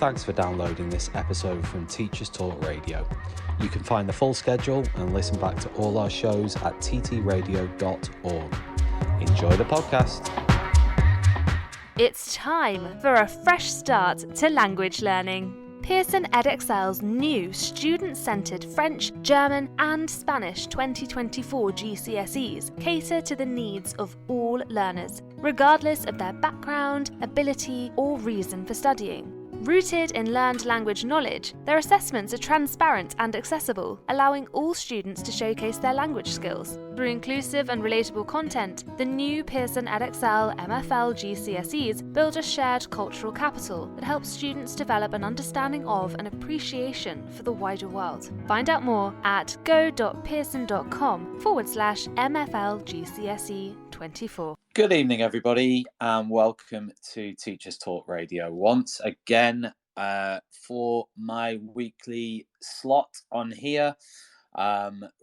Thanks for downloading this episode from Teachers Talk Radio. You can find the full schedule and listen back to all our shows at ttradio.org. Enjoy the podcast. It's time for a fresh start to language learning. Pearson Edexcel's new student-centred French, German and Spanish 2024 GCSEs cater to the needs of all learners, regardless of their background, ability or reason for studying. Rooted in learned language knowledge, their assessments are transparent and accessible, allowing all students to showcase their language skills. Through inclusive and relatable content, the new Pearson Edexcel MFL GCSEs build a shared cultural capital that helps students develop an understanding of and appreciation for the wider world. Find out more at go.pearson.com/MFL GCSE 24. Good evening, everybody, and welcome to Teachers Talk Radio once again for my weekly slot on here.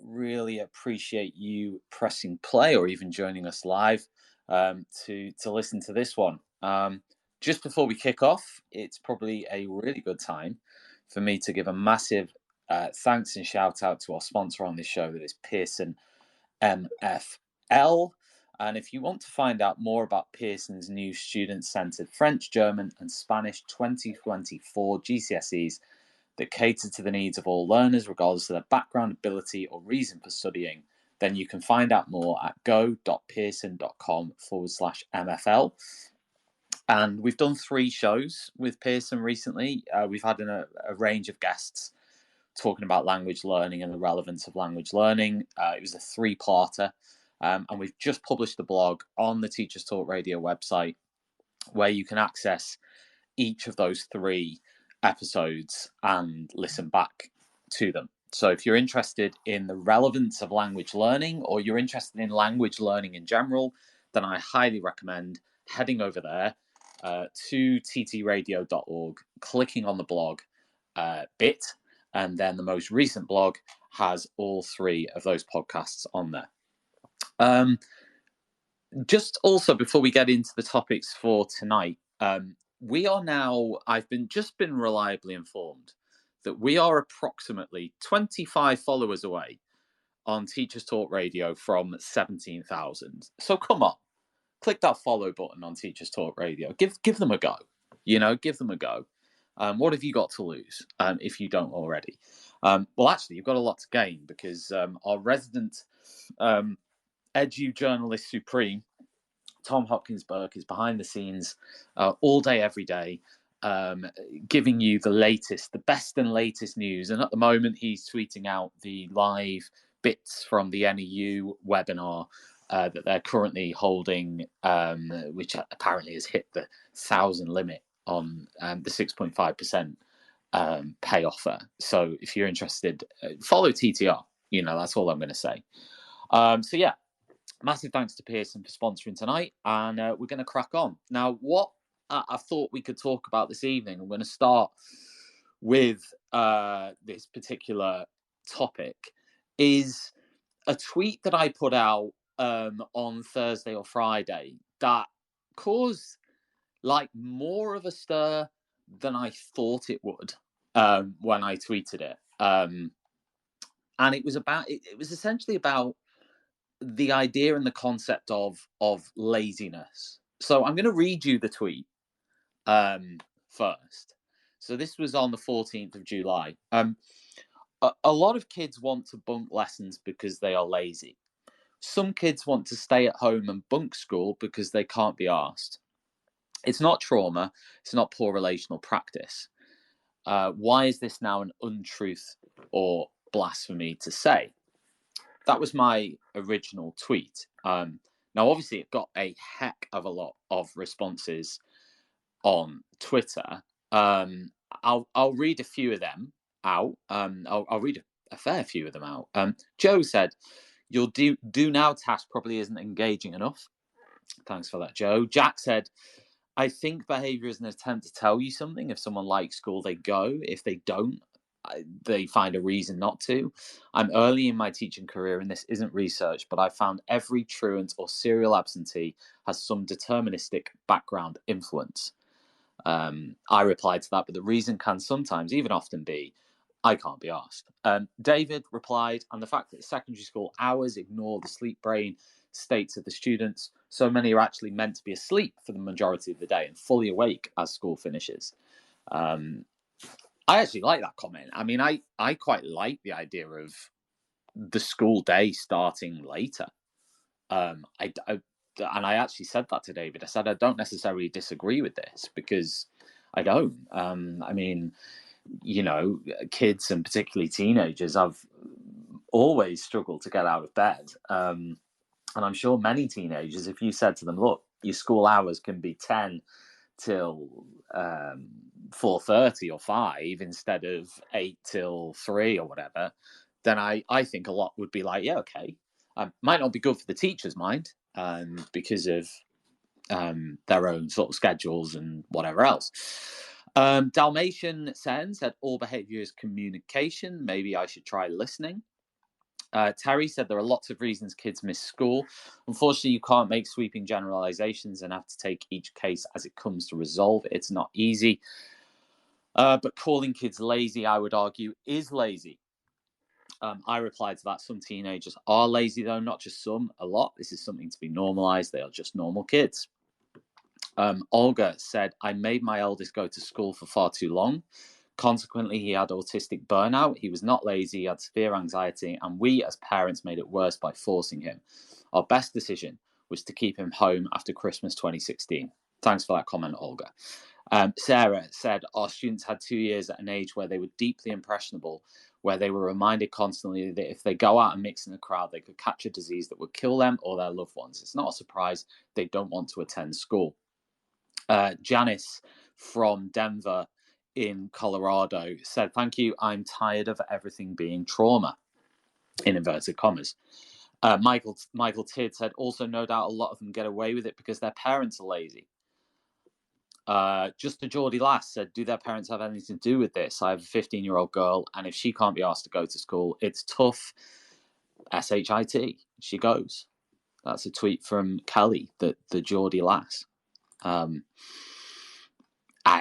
Really appreciate you pressing play or even joining us live to listen to this one. Just before we kick off, it's probably a really good time for me to give a massive thanks and shout out to our sponsor on this show, that is Pearson MFL. And if you want to find out more about Pearson's new student-centred French, German and Spanish 2024 GCSEs that cater to the needs of all learners, regardless of their background, ability or reason for studying, then you can find out more at go.pearson.com/MFL. And we've done 3 shows with Pearson recently. We've had a range of guests talking about language learning and the relevance of language learning. It was a 3-parter. And we've just published the blog on the Teachers Talk Radio website, where you can access each of those 3 episodes and listen back to them. So if you're interested in the relevance of language learning, or you're interested in language learning in general, then I highly recommend heading over there to ttradio.org, clicking on the blog bit, and then the most recent blog has all 3 of those podcasts on there. Just also before we get into the topics for tonight, we are now, I've been reliably informed that we are approximately 25 followers away on Teachers Talk Radio from 17,000. So come on, click that follow button on Teachers Talk Radio. Give them a go. Give them a go. What have you got to lose if you don't already? Well, actually, you've got a lot to gain, because our resident Edu journalist supreme, Tom Hopkins-Burke, is behind the scenes all day, every day, giving you the best and latest news. And at the moment, he's tweeting out the live bits from the NEU webinar that they're currently holding, which apparently has hit the 1,000 limit on the 6.5% pay offer. So if you're interested, follow TTR. That's all I'm going to say. So yeah. Massive thanks to Pearson for sponsoring tonight, and we're going to crack on. Now, what I thought we could talk about this evening, I'm going to start with this particular topic, is a tweet that I put out on Thursday or Friday that caused more of a stir than I thought it would when I tweeted it. And it was essentially about the idea and the concept of laziness. So I'm going to read you the tweet first. So this was on the 14th of July. A lot of kids want to bunk lessons because they are lazy. Some kids want to stay at home and bunk school because they can't be arsed. It's not trauma. It's not poor relational practice. Why is this now an untruth or blasphemy to say? That was my original tweet. Now, obviously, it got a heck of a lot of responses on Twitter. I'll read a few of them out. I'll read a fair few of them out. Joe said, "Your do now task probably isn't engaging enough." Thanks for that, Joe. Jack said, "I think behaviour is an attempt to tell you something. If someone likes school, they go. If they don't, they find a reason not to. I'm early in my teaching career and this isn't research, but I found every truant or serial absentee has some deterministic background influence." I replied to that, but the reason can sometimes, even often, be I can't be asked. David replied, and the fact that secondary school hours ignore the sleep brain states of the students, so many are actually meant to be asleep for the majority of the day and fully awake as school finishes. I actually like that comment. I mean, I quite like the idea of the school day starting later. And I actually said that to David. I said I don't necessarily disagree with this, because I don't. I mean, you know, kids and particularly teenagers have always struggled to get out of bed. And I'm sure many teenagers, if you said to them, look, your school hours can be 10 till 4:30 or 5 instead of 8 till 3 or whatever, then I think a lot would be like, yeah, okay. Might not be good for the teacher's mind, because of their own sort of schedules and whatever else. Dalmatian said all behaviour is communication. Maybe I should try listening. Terry said there are lots of reasons kids miss school. Unfortunately, you can't make sweeping generalizations and have to take each case as it comes to resolve it. It's not easy. But calling kids lazy, I would argue, is lazy. I replied to that. Some teenagers are lazy, though, not just some, a lot. This is something to be normalized. They are just normal kids. Olga said, I made my eldest go to school for far too long. Consequently, he had autistic burnout. He was not lazy. He had severe anxiety. And we as parents made it worse by forcing him. Our best decision was to keep him home after Christmas 2016. Thanks for that comment, Olga. Sarah said, our students had 2 years at an age where they were deeply impressionable, where they were reminded constantly that if they go out and mix in a crowd, they could catch a disease that would kill them or their loved ones. It's not a surprise they don't want to attend school. Janice from Denver in Colorado said, thank you, I'm tired of everything being trauma, in inverted commas. Michael Tidd said, also, no doubt a lot of them get away with it because their parents are lazy. Just a Geordie Lass said, do their parents have anything to do with this? I have a 15-year-old girl, and if she can't be asked to go to school, it's tough. SHIT, she goes. That's a tweet from Kelly, the Geordie Lass.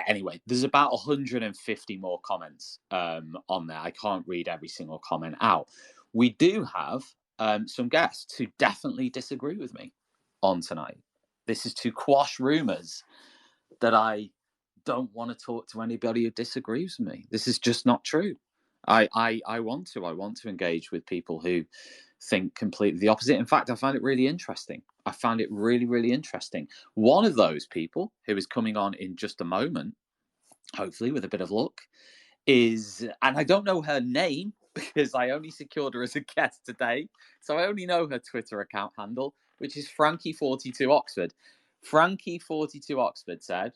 Anyway, there's about 150 more comments on there. I can't read every single comment out. We do have some guests who definitely disagree with me on tonight. This is to quash rumours that I don't want to talk to anybody who disagrees with me. This is just not true. I want to engage with people who think completely the opposite. In fact, I find it really interesting. I found it really, really interesting. One of those people, who is coming on in just a moment, hopefully with a bit of luck, is, and I don't know her name because I only secured her as a guest today, so I only know her Twitter account handle, which is Frankie42 Oxford. Frankie42 Oxford said,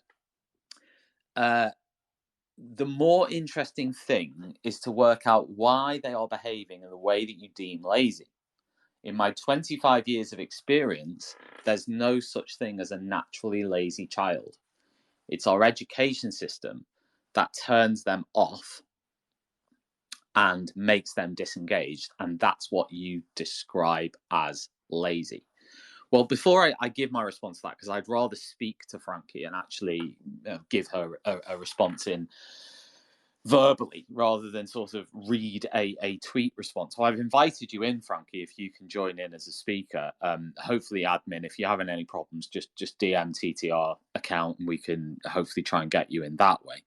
the more interesting thing is to work out why they are behaving in the way that you deem lazy. In my 25 years of experience, there's no such thing as a naturally lazy child. It's our education system that turns them off and makes them disengaged. And that's what you describe as lazy. Well, before I give my response to that, because I'd rather speak to Frankie and actually give her a response in verbally rather than sort of read a tweet response. So I've invited you in, Frankie, if you can join in as a speaker. Hopefully, admin, if you're having any problems, just DM TTR account and we can hopefully try and get you in that way.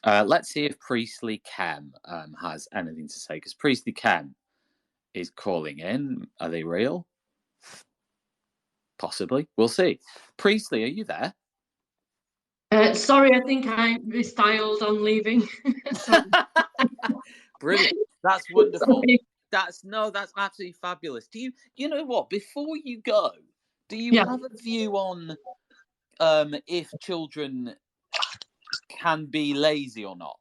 Let's see if Priestley Kem has anything to say, because Priestley Kem is calling in. Are they real? Possibly. We'll see. Priestley, are you there? Sorry, I think I misdialed on leaving. Brilliant. That's wonderful. That's absolutely fabulous. Do you know what? Before you go, do you have a view on if children can be lazy or not?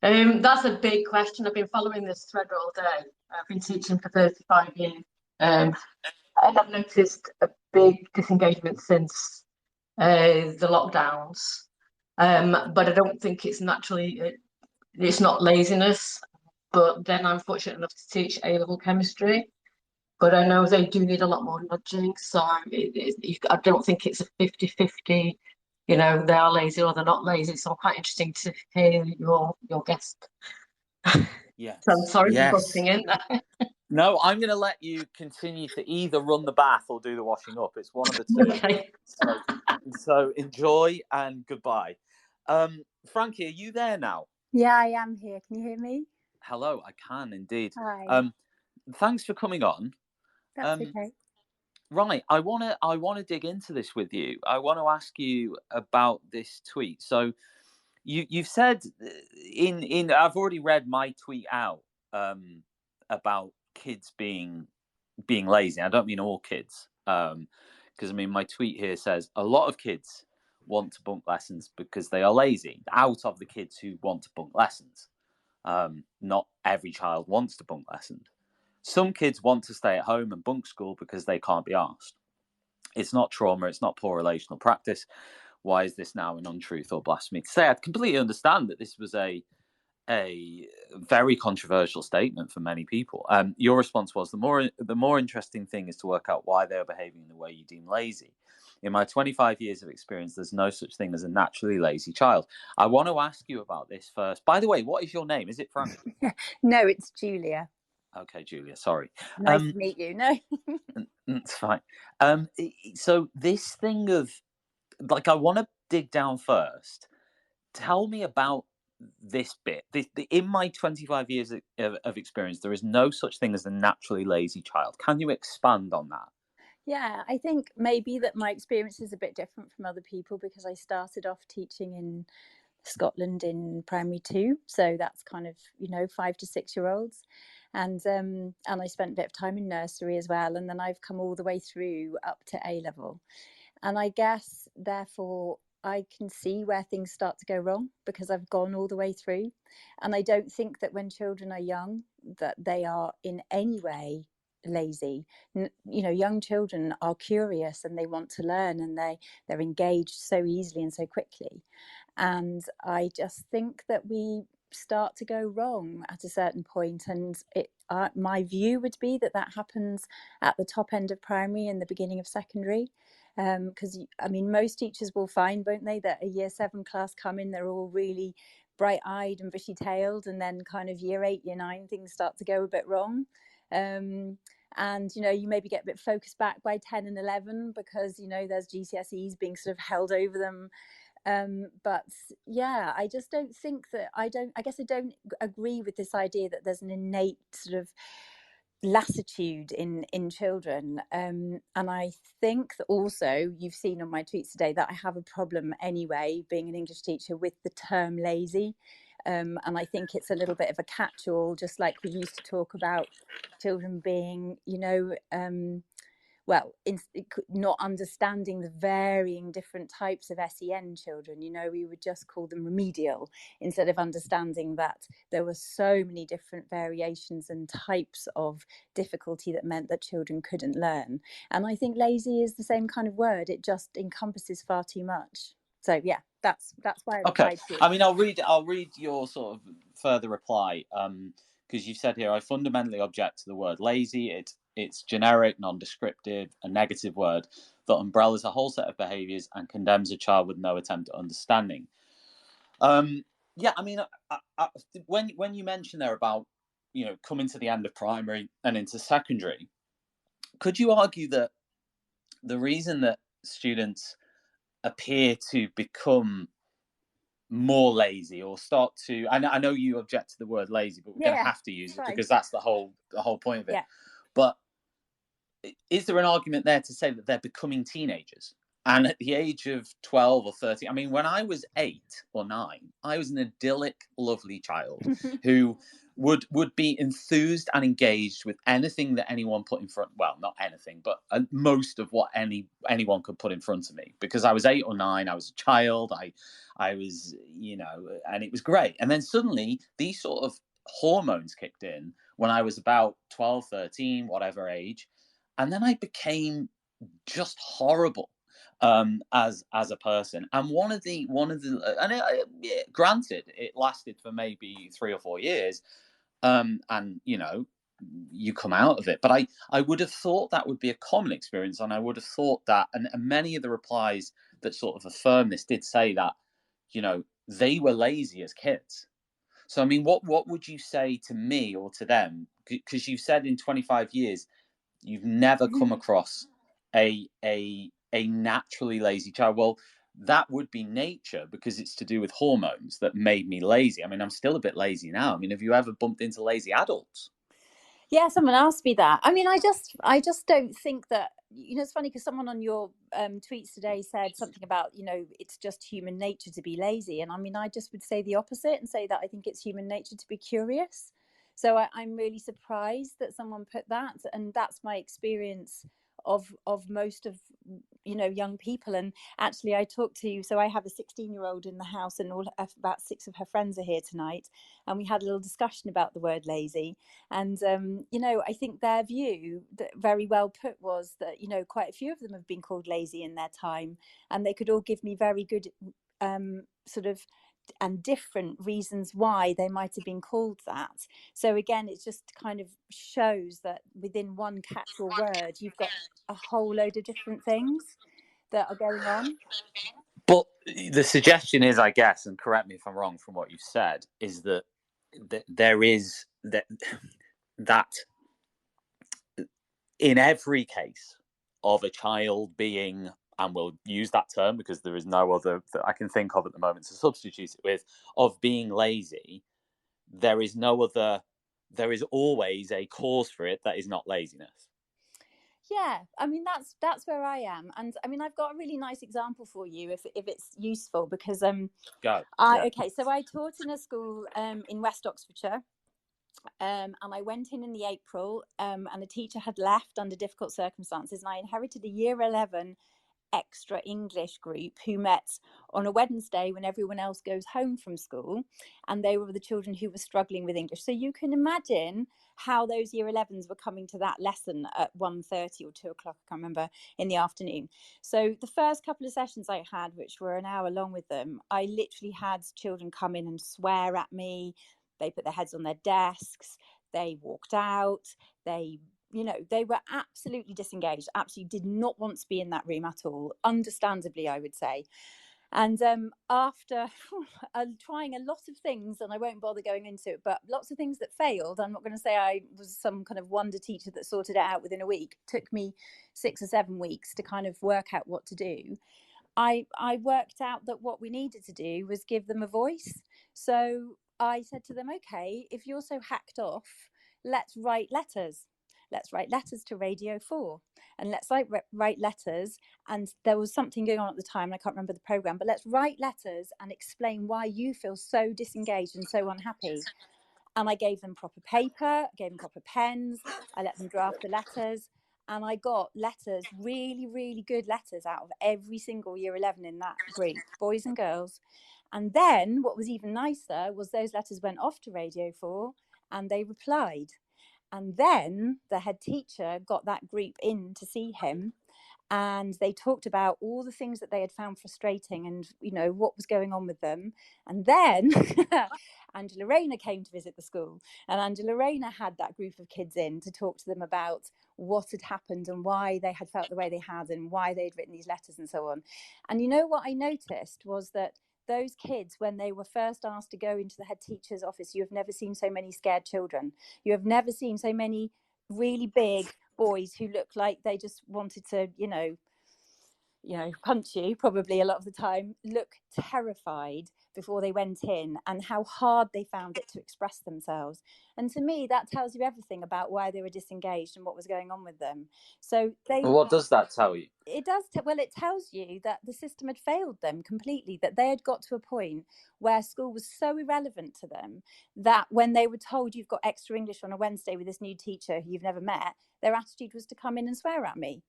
That's a big question. I've been following this thread all day. I've been teaching for 35 years. And I've noticed a big disengagement since the lockdowns. But I don't think it's naturally, it's not laziness. But then I'm fortunate enough to teach A-level chemistry. But I know they do need a lot more nudging. So I don't think it's a 50-50 they are lazy or they're not lazy. So I'm quite interesting to hear your guest. Yes. So I'm sorry for Yes. busting in there. No, I'm going to let you continue to either run the bath or do the washing up. It's one of the two. Okay. So enjoy and goodbye. Frankie, are you there now? Yeah, I am here. Can you hear me? Hello, I can indeed. Hi. Thanks for coming on. That's okay. Right, I wanna dig into this with you. I want to ask you about this tweet. So you've said in I've already read my tweet out about kids being lazy. I don't mean all kids, because I mean my tweet here says a lot of kids want to bunk lessons because they are lazy. Out of the kids who want to bunk lessons, not every child wants to bunk lessons. Some kids want to stay at home and bunk school because they can't be asked. It's not trauma. It's not poor relational practice. Why is this now an untruth or blasphemy to say? I completely understand that this was a very controversial statement for many people. Your response was the more interesting thing is to work out why they are behaving in the way you deem lazy. In my 25 years of experience, there's no such thing as a naturally lazy child. I want to ask you about this first. By the way, what is your name? Is it Frank? No, it's Julia. Okay, Julia. Sorry. Nice to meet you. No, it's fine. So this thing of I want to dig down first. Tell me about this bit. In my 25 years of experience, there is no such thing as a naturally lazy child. Can you expand on that? Yeah, I think maybe that my experience is a bit different from other people because I started off teaching in Scotland in primary 2, so that's kind of 5 to 6 year olds, and I spent a bit of time in nursery as well, and then I've come all the way through up to A level, and I guess therefore I can see where things start to go wrong because I've gone all the way through, and I don't think that when children are young that they are in any way lazy. Young children are curious and they want to learn, and they're engaged so easily and so quickly. And I just think that we start to go wrong at a certain point, and my view would be that happens at the top end of primary and the beginning of secondary, because I mean most teachers will find, won't they, that a year 7 class come in, they're all really bright-eyed and bushy-tailed, and then kind of year 8 year 9 things start to go a bit wrong, and you maybe get a bit focused back by 10 and 11 because there's GCSEs being sort of held over them. But yeah, I just don't think that I guess I don't agree with this idea that there's an innate sort of lassitude in children, and I think that also you've seen on my tweets today that I have a problem anyway being an English teacher with the term lazy, and I think it's a little bit of a catch-all, just like we used to talk about children being not understanding the varying different types of SEN children. We would just call them remedial instead of understanding that there were so many different variations and types of difficulty that meant that children couldn't learn. And I think lazy is the same kind of word. It just encompasses far too much. So yeah, that's why I replied to you. I mean, I'll read your sort of further reply, because you've said here, I fundamentally object to the word lazy. It's generic, non-descriptive, a negative word that umbrellas a whole set of behaviours and condemns a child with no attempt at understanding. Yeah, I mean, when you mentioned there about coming to the end of primary and into secondary, could you argue that the reason that students appear to become more lazy or start to, I know you object to the word lazy, but we're going to have to use it because that's the whole point of it. Yeah. But is there an argument there to say that they're becoming teenagers? And at the age of 12 or 13, I mean, when I was 8 or 9, I was an idyllic, lovely child who would be enthused and engaged with anything that anyone put in front. Well, not anything, but most of what anyone could put in front of me, because I was 8 or 9. I was a child. I was, and it was great. And then suddenly these sort of hormones kicked in when I was about 12, 13, whatever age. And then I became just horrible as a person. And one of the granted, it lasted for maybe 3 or 4 years, and you come out of it. But I would have thought that would be a common experience, and I would have thought that, and many of the replies that sort of affirmed this did say that, you know, they were lazy as kids. So, I mean, what would you say to me or to them? Because you said in 25 years, you've never come across a naturally lazy child. Well, that would be nature, because it's to do with hormones that made me lazy. I mean, I'm still a bit lazy now. I mean, have you ever bumped into lazy adults? Yeah, someone asked me that. I mean, I just don't think that, you know, it's funny because someone on your tweets today said something about, you know, it's just human nature to be lazy. And I mean, I just would say the opposite and say that I think it's human nature to be curious. So I'm really surprised that someone put that. And that's my experience of most of, you know, young people. And actually I talked to, so I have a 16-year-old in the house, and about 6 of her friends are here tonight, and we had a little discussion about the word lazy. And you know, I think their view, that very well put, was that, you know, quite a few of them have been called lazy in their time, and they could all give me very good sort of and different reasons why they might have been called that. So again, it just kind of shows that within one catch-all word, you've got a whole load of different things that are going on. But the suggestion is, I guess, and correct me if I'm wrong from what you've said, is that there is that in every case of a child being, and we'll use that term because there is no other that I can think of at the moment to substitute it with, of being lazy, there is always a cause for it that is not laziness. Yeah, I mean, that's where I am. And I mean, I've got a really nice example for you if it's useful, because Go. Okay, so I taught in a school in West Oxfordshire. And I went in the April, and the teacher had left under difficult circumstances, and I inherited a year 11 extra English group who met on a Wednesday when everyone else goes home from school, and they were the children who were struggling with English. So you can imagine how those year 11s were coming to that lesson at 1:30 or 2 o'clock, I can't remember, in the afternoon. So the first couple of sessions I had, which were an hour long with them, I literally had children come in and swear at me. They put their heads on their desks, they walked out, they, you know, they were absolutely disengaged, absolutely did not want to be in that room at all, understandably, I would say. And after trying a lot of things, and I won't bother going into it, but lots of things that failed, I'm not going to say I was some kind of wonder teacher that sorted it out within a week. It took me 6 or 7 weeks to kind of work out what to do. I worked out that what we needed to do was give them a voice. So I said to them, okay, if you're so hacked off, let's write letters. Let's write letters to Radio 4, and let's write letters. And there was something going on at the time, and I can't remember the program, but let's write letters and explain why you feel so disengaged and so unhappy. And I gave them proper paper, gave them proper pens, I let them draft the letters. And I got letters, really, really good letters out of every single year 11 in that group, boys and girls. And then what was even nicer was those letters went off to Radio 4 and they replied. And then the head teacher got that group in to see him, and they talked about all the things that they had found frustrating and, you know, what was going on with them. And then Angela Rayner came to visit the school, and Angela Rayner had that group of kids in to talk to them about what had happened and why they had felt the way they had and why they'd written these letters and so on. And you know what I noticed was that those kids, when they were first asked to go into the head teacher's office, you have never seen so many scared children. You have never seen so many really big boys who look like they just wanted to, you know, punch you probably a lot of the time, look terrified before they went in, and how hard they found it to express themselves. And to me, that tells you everything about why they were disengaged and what was going on with them. So Well, what does that tell you? It does. Well, it tells you that the system had failed them completely, that they had got to a point where school was so irrelevant to them that when they were told you've got extra English on a Wednesday with this new teacher who you've never met, their attitude was to come in and swear at me.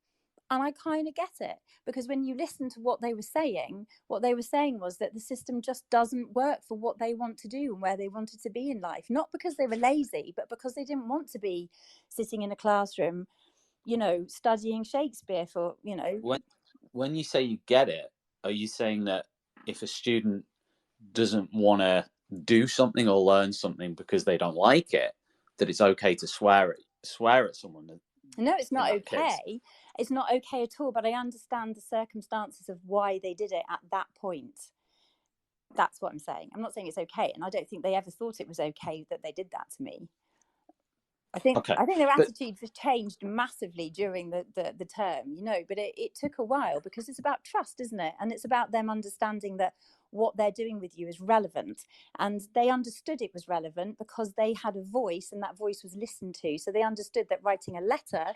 And I kind of get it, because when you listen to what they were saying was that the system just doesn't work for what they want to do and where they wanted to be in life. Not because they were lazy, but because they didn't want to be sitting in a classroom, you know, studying Shakespeare for, you know. When you say you get it, are you saying that if a student doesn't want to do something or learn something because they don't like it, that it's okay to swear at someone? No, it's not okay. it's not okay at all, but I understand the circumstances of why they did it at that point. That's what I'm saying. I'm not saying it's okay, and I don't think they ever thought it was okay that they did that to me. I think their attitudes have changed massively during the term, but it took a while, because it's about trust, isn't it? And it's about them understanding that what they're doing with you is relevant, and they understood it was relevant because they had a voice, and that voice was listened to. So they understood that writing a letter,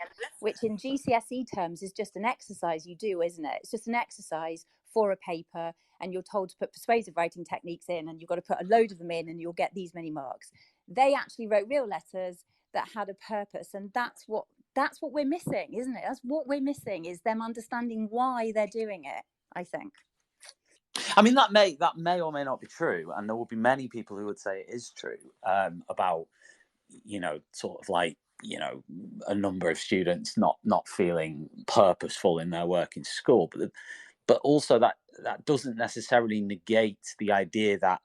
which in GCSE terms is just an exercise you do, isn't it? It's just an exercise for a paper, and you're told to put persuasive writing techniques in, and you've got to put a load of them in, and you'll get these many marks. They actually wrote real letters that had a purpose, and that's what we're missing, isn't it? That's what we're missing, is them understanding why they're doing it, I think. I mean, that may or may not be true, and there will be many people who would say it is true, about, sort of like, a number of students not feeling purposeful in their work in school, but also that doesn't necessarily negate the idea that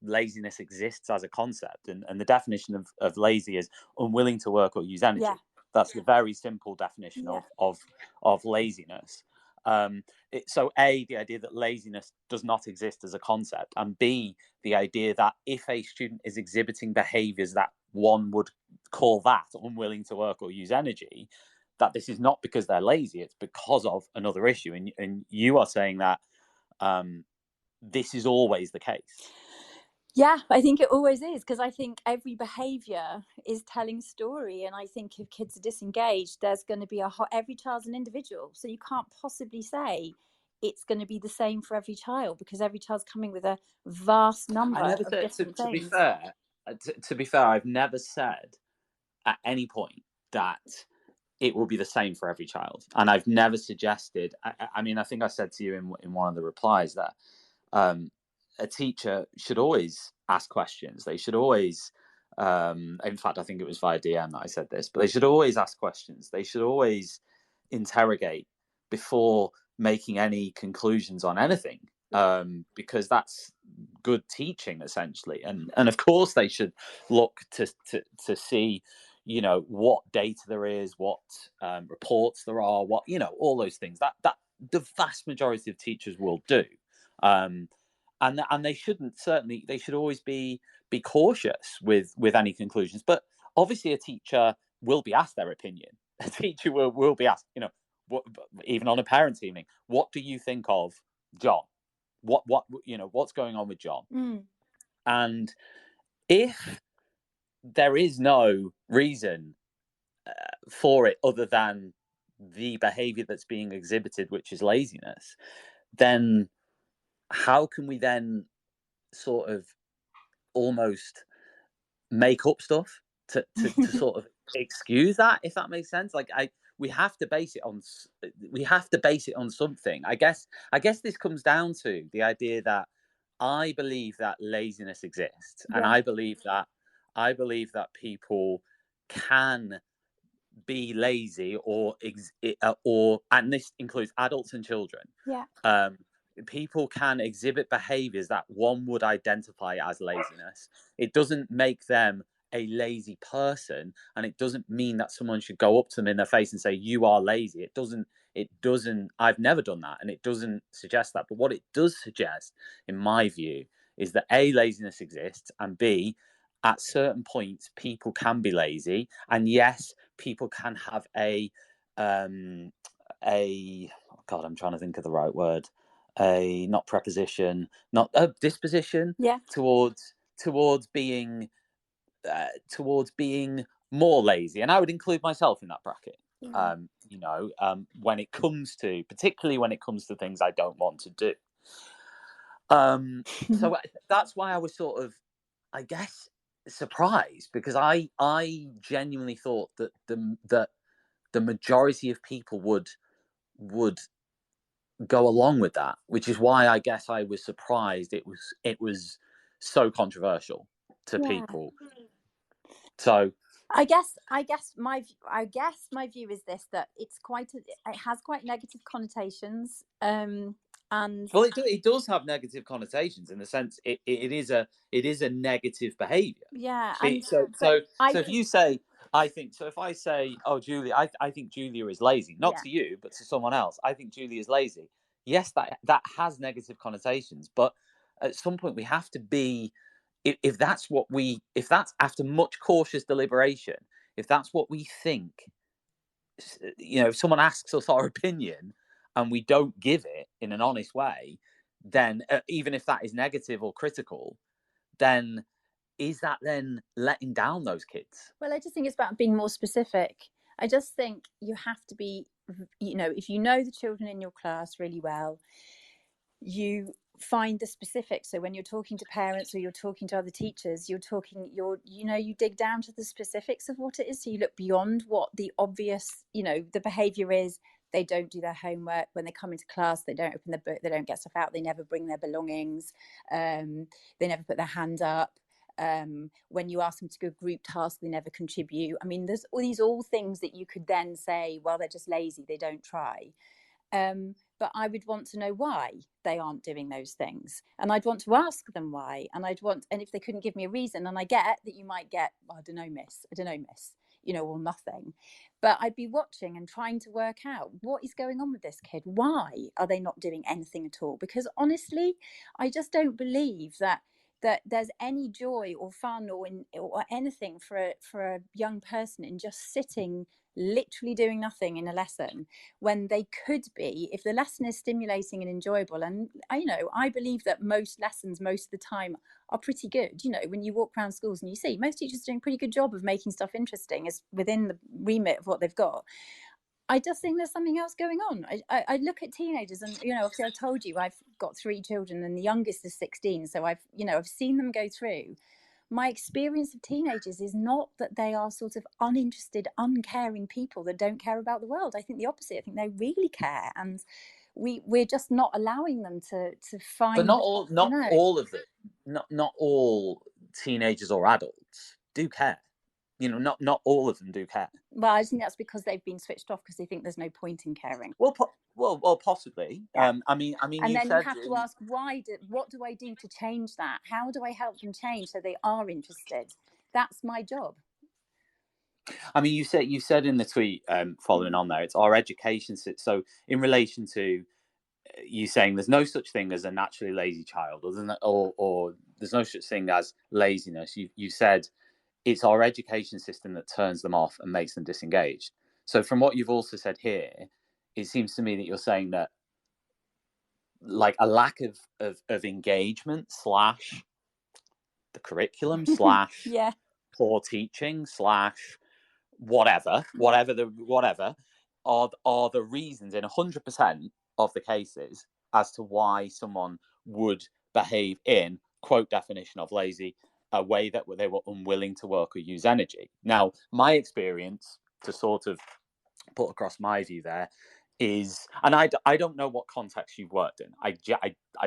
laziness exists as a concept, and the definition of lazy is unwilling to work or use energy. That's the very simple definition of laziness. So the idea that laziness does not exist as a concept, and B, the idea that if a student is exhibiting behaviors that one would call that unwilling to work or use energy, that this is not because they're lazy, it's because of another issue. And you are saying that this is always the case. Yeah, I think it always is, because I think every behaviour is telling a story, and I think if kids are disengaged, there's going to be every child's an individual, so you can't possibly say it's going to be the same for every child, because every child's coming with a vast number of different things. To be fair, I've never said at any point that it will be the same for every child, and I've never suggested. I mean, I think I said to you in one of the replies that a teacher should always ask questions. They should always, in fact, I think it was via DM that I said this, but they should always ask questions. They should always interrogate before making any conclusions on anything, because that's good teaching, essentially. And of course, they should look to see, what data there is, what reports there are, what, all those things that the vast majority of teachers will do. And they they should always be cautious with any conclusions. But obviously, a teacher will be asked their opinion. A teacher will be asked, even on a parents' evening, what do you think of John? What's going on with John? And if there is no reason for it other than the behavior that's being exhibited, which is laziness, then how can we then sort of almost make up stuff to sort of excuse that, if that makes sense? Like, we have to base it on something. I guess this comes down to the idea that I believe that laziness exists, and I believe that people can be lazy, or and this includes adults and children. People can exhibit behaviors that one would identify as laziness. It doesn't make them a lazy person, and it doesn't mean that someone should go up to them in their face and say, you are lazy. It doesn't I've never done that, and it doesn't suggest that. But what it does suggest, in my view, is that A, laziness exists, and B, at certain points people can be lazy, and yes, people can have a I'm trying to think of the right word, not preposition, not a disposition towards being more lazy, and I would include myself in that bracket. Particularly when it comes to things I don't want to do. So that's why I was sort of, I guess, surprised, because I genuinely thought that the majority of people would go along with that, which is why I guess I was surprised it was so controversial to people. So I guess my view is this, that it has quite negative connotations, and well, it does have negative connotations in the sense it is a negative behavior. Yeah. So if you say, I think so. If I say, "Oh, Julia," I think Julia is lazy, not Yeah. to you, but to someone else. I think Julia is lazy. Yes, that has negative connotations, but at some point we have to be. If that's if that's after much cautious deliberation, if that's what we think, if someone asks us our opinion and we don't give it in an honest way, then even if that is negative or critical, then is that then letting down those kids? Well, I just think it's about being more specific. I just think you have to be, if you know the children in your class really well, you find the specifics. So when you're talking to parents or you're talking to other teachers, you dig down to the specifics of what it is. So you look beyond what the obvious, the behavior is. They don't do their homework. When they come into class, they don't open the book, they don't get stuff out, they never bring their belongings, they never put their hand up. When you ask them to do a group task, they never contribute. I mean, there's all things that you could then say, well, they're just lazy, they don't try. But I would want to know why they aren't doing those things, and I'd want to ask them why, and and if they couldn't give me a reason, and I get that you might get, well, I don't know, miss, or nothing, but I'd be watching and trying to work out what is going on with this kid. Why are they not doing anything at all? Because honestly, I just don't believe that there's any joy or fun or anything for a young person in just sitting literally doing nothing in a lesson, when they could be, if the lesson is stimulating and enjoyable. And I believe that most lessons most of the time are pretty good. When you walk around schools and you see most teachers doing a pretty good job of making stuff interesting as within the remit of what they've got. I just think there's something else going on. I look at teenagers, and obviously I told you I've got 3 children and the youngest is 16, so I've seen them go through. My experience of teenagers is not that they are sort of uninterested, uncaring people that don't care about the world. I think the opposite. I think they really care, and we're just not allowing them to find. But not all of them. Not all teenagers or adults do care. Not all of them do care. Well, I think that's because they've been switched off because they think there's no point in caring. Well, possibly. Yeah. I mean, and then you have to ask, what do I do to change that? How do I help them change so they are interested? That's my job. I mean, you said in the tweet, following on there, it's our education. So in relation to you saying there's no such thing as a naturally lazy child, or there's no such thing as laziness. You said it's our education system that turns them off and makes them disengaged. So from what you've also said here, it seems to me that you're saying that like a lack of engagement / the curriculum / yeah, poor teaching / whatever are the reasons in 100% of the cases as to why someone would behave in, quote, definition of lazy, a way that they were unwilling to work or use energy. Now, my experience, to sort of put across my view there, is, and I don't know what context you've worked in. I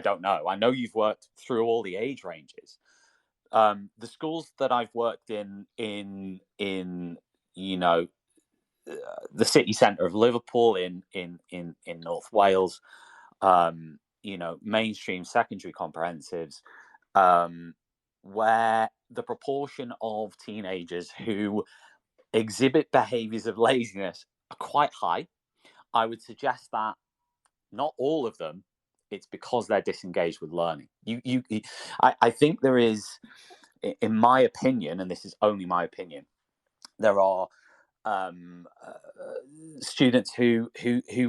don't know. I know you've worked through all the age ranges. The schools that I've worked in the city centre of Liverpool, in North Wales, mainstream secondary comprehensives, where the proportion of teenagers who exhibit behaviours of laziness are quite high. I would suggest that not all of them, it's because they're disengaged with learning. I think there is, in my opinion, and this is only my opinion, there are students who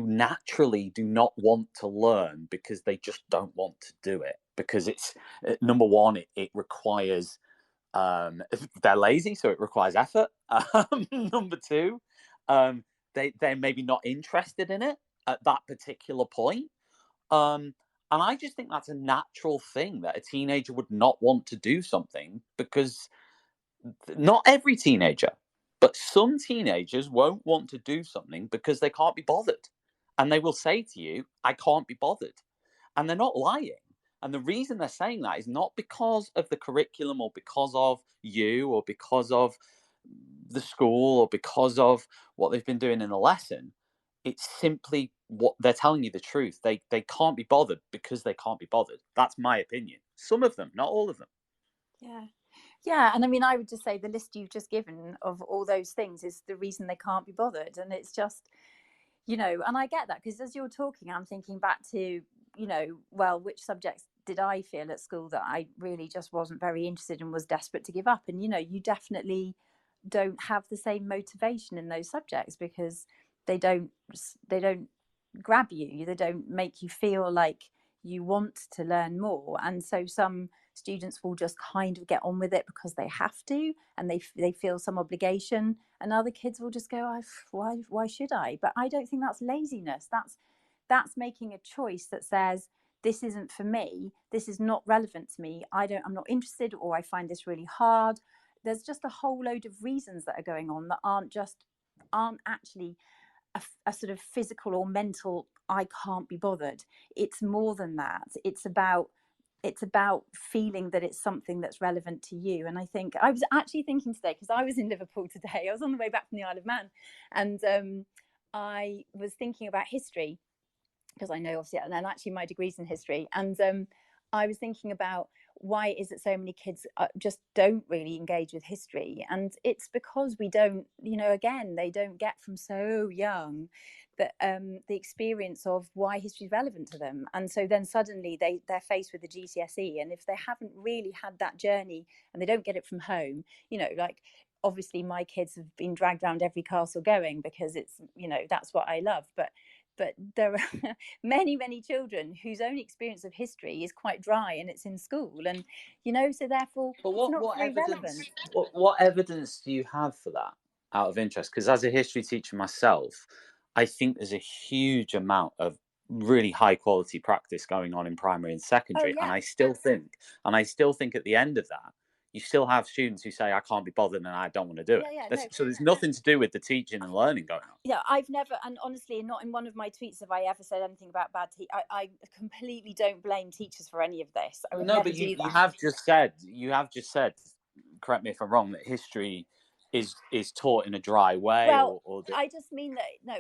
naturally do not want to learn because they just don't want to do it, because it's number one, it requires they're lazy, so it requires effort. Number two, they're maybe not interested in it at that particular point. And I just think that's a natural thing, that a teenager would not want to do something, because not every teenager, but some teenagers won't want to do something because they can't be bothered. And they will say to you, I can't be bothered. And they're not lying. And the reason they're saying that is not because of the curriculum or because of you or because of the school or because of what they've been doing in a lesson. It's simply what they're telling you, the truth. They can't be bothered because they can't be bothered. That's my opinion. Some of them, not all of them. Yeah. Yeah, and I mean, I would just say the list you've just given of all those things is the reason they can't be bothered. And it's just, and I get that, because as you're talking, I'm thinking back to, well, which subjects did I feel at school that I really just wasn't very interested and was desperate to give up? And, you definitely don't have the same motivation in those subjects, because they don't grab you, they don't make you feel like you want to learn more. And so some students will just kind of get on with it because they have to, and they feel some obligation, and other kids will just go, why should I? But I don't think that's laziness. That's making a choice that says, this isn't for me, this is not relevant to me, I'm not interested, or I find this really hard. There's just a whole load of reasons that are going on that aren't actually a sort of physical or mental, I can't be bothered. It's more than that. It's about feeling that it's something that's relevant to you. And I think I was actually thinking today, because I was in Liverpool today, I was on the way back from the Isle of Man, and I was thinking about history, because I know, obviously, and actually my degree's in history, and I was thinking about why is it so many kids just don't really engage with history. And it's because we don't, again, they don't get from so young that the experience of why history is relevant to them. And so then suddenly they're faced with the GCSE, and if they haven't really had that journey and they don't get it from home, like, obviously my kids have been dragged around every castle going, because it's, that's what I love. But there are many children whose only experience of history is quite dry, and it's in school, and so therefore But it's not what very evidence relevant. what evidence do you have for that, out of interest? Because as a history teacher myself, I think there's a huge amount of really high quality practice going on in primary and secondary, and Yeah. I still think at the end of that, you still have students who say, I can't be bothered and I don't want to do it. No. So there's nothing to do with the teaching and learning going on. Yeah, I've never, and honestly, not in one of my tweets have I ever said anything about bad teachers. I completely don't blame teachers for any of this. I would No, never but do you that. have just said, correct me if I'm wrong, that history is taught in a dry way, Well, or I just mean that, no,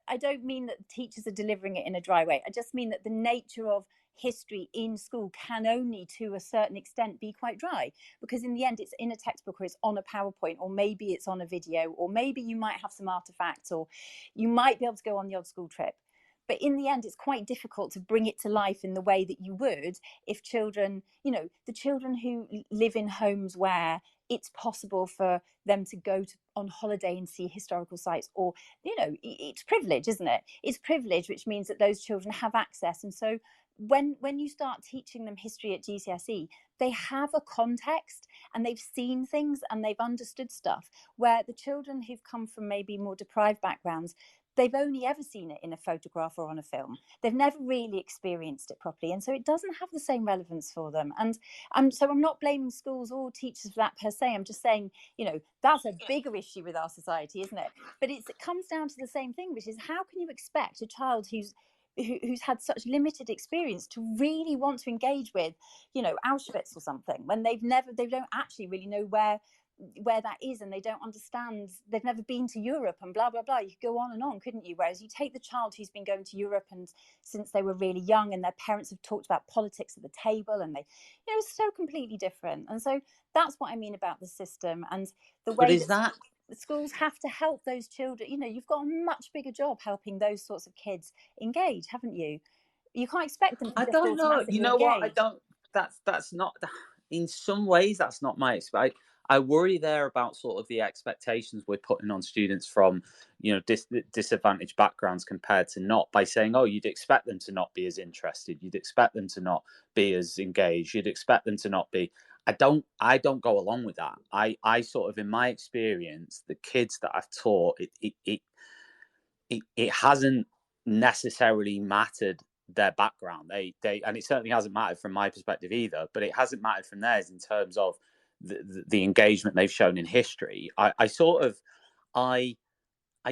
I don't mean that teachers are delivering it in a dry way. I just mean that the nature of history in school can only to a certain extent be quite dry, because in the end it's in a textbook, or it's on a PowerPoint, or maybe it's on a video, or maybe you might have some artifacts, or you might be able to go on the odd school trip. But in the end, it's quite difficult to bring it to life in the way that you would if children, the children who live in homes where it's possible for them to go on holiday and see historical sites, or, it's privilege, isn't it? It's privilege, which means that those children have access. And so when you start teaching them history at GCSE, they have a context, and they've seen things, and they've understood stuff, where the children who've come from maybe more deprived backgrounds, they've only ever seen it in a photograph or on a film. They've never really experienced it properly, and so it doesn't have the same relevance for them. And so I'm not blaming schools or teachers for that per se. I'm just saying, that's a bigger issue with our society, isn't it? But it comes down to the same thing, which is, how can you expect a child who's had such limited experience to really want to engage with, Auschwitz or something, when they don't actually really know where that is, and they don't understand, they've never been to Europe, and blah blah blah. You could go on and on, couldn't you? Whereas you take the child who's been going to Europe and since they were really young, and their parents have talked about politics at the table, and they, it's so completely different. And so that's what I mean about the system, and the But way is that the schools have to help those children. You've got a much bigger job helping those sorts of kids engage, haven't you? You can't expect them to I just don't know. You automatically know what? I engage. don't. That's not. In some ways, that's not my experience. I worry there about sort of the expectations we're putting on students from, disadvantaged backgrounds compared to not, by saying, oh, you'd expect them to not be as interested, you'd expect them to not be as engaged, you'd expect them to not be. I don't go along with that. I sort of, in my experience, the kids that I've taught, it hasn't necessarily mattered their background. They and it certainly hasn't mattered from my perspective either, but it hasn't mattered from theirs in terms of the engagement they've shown in history. I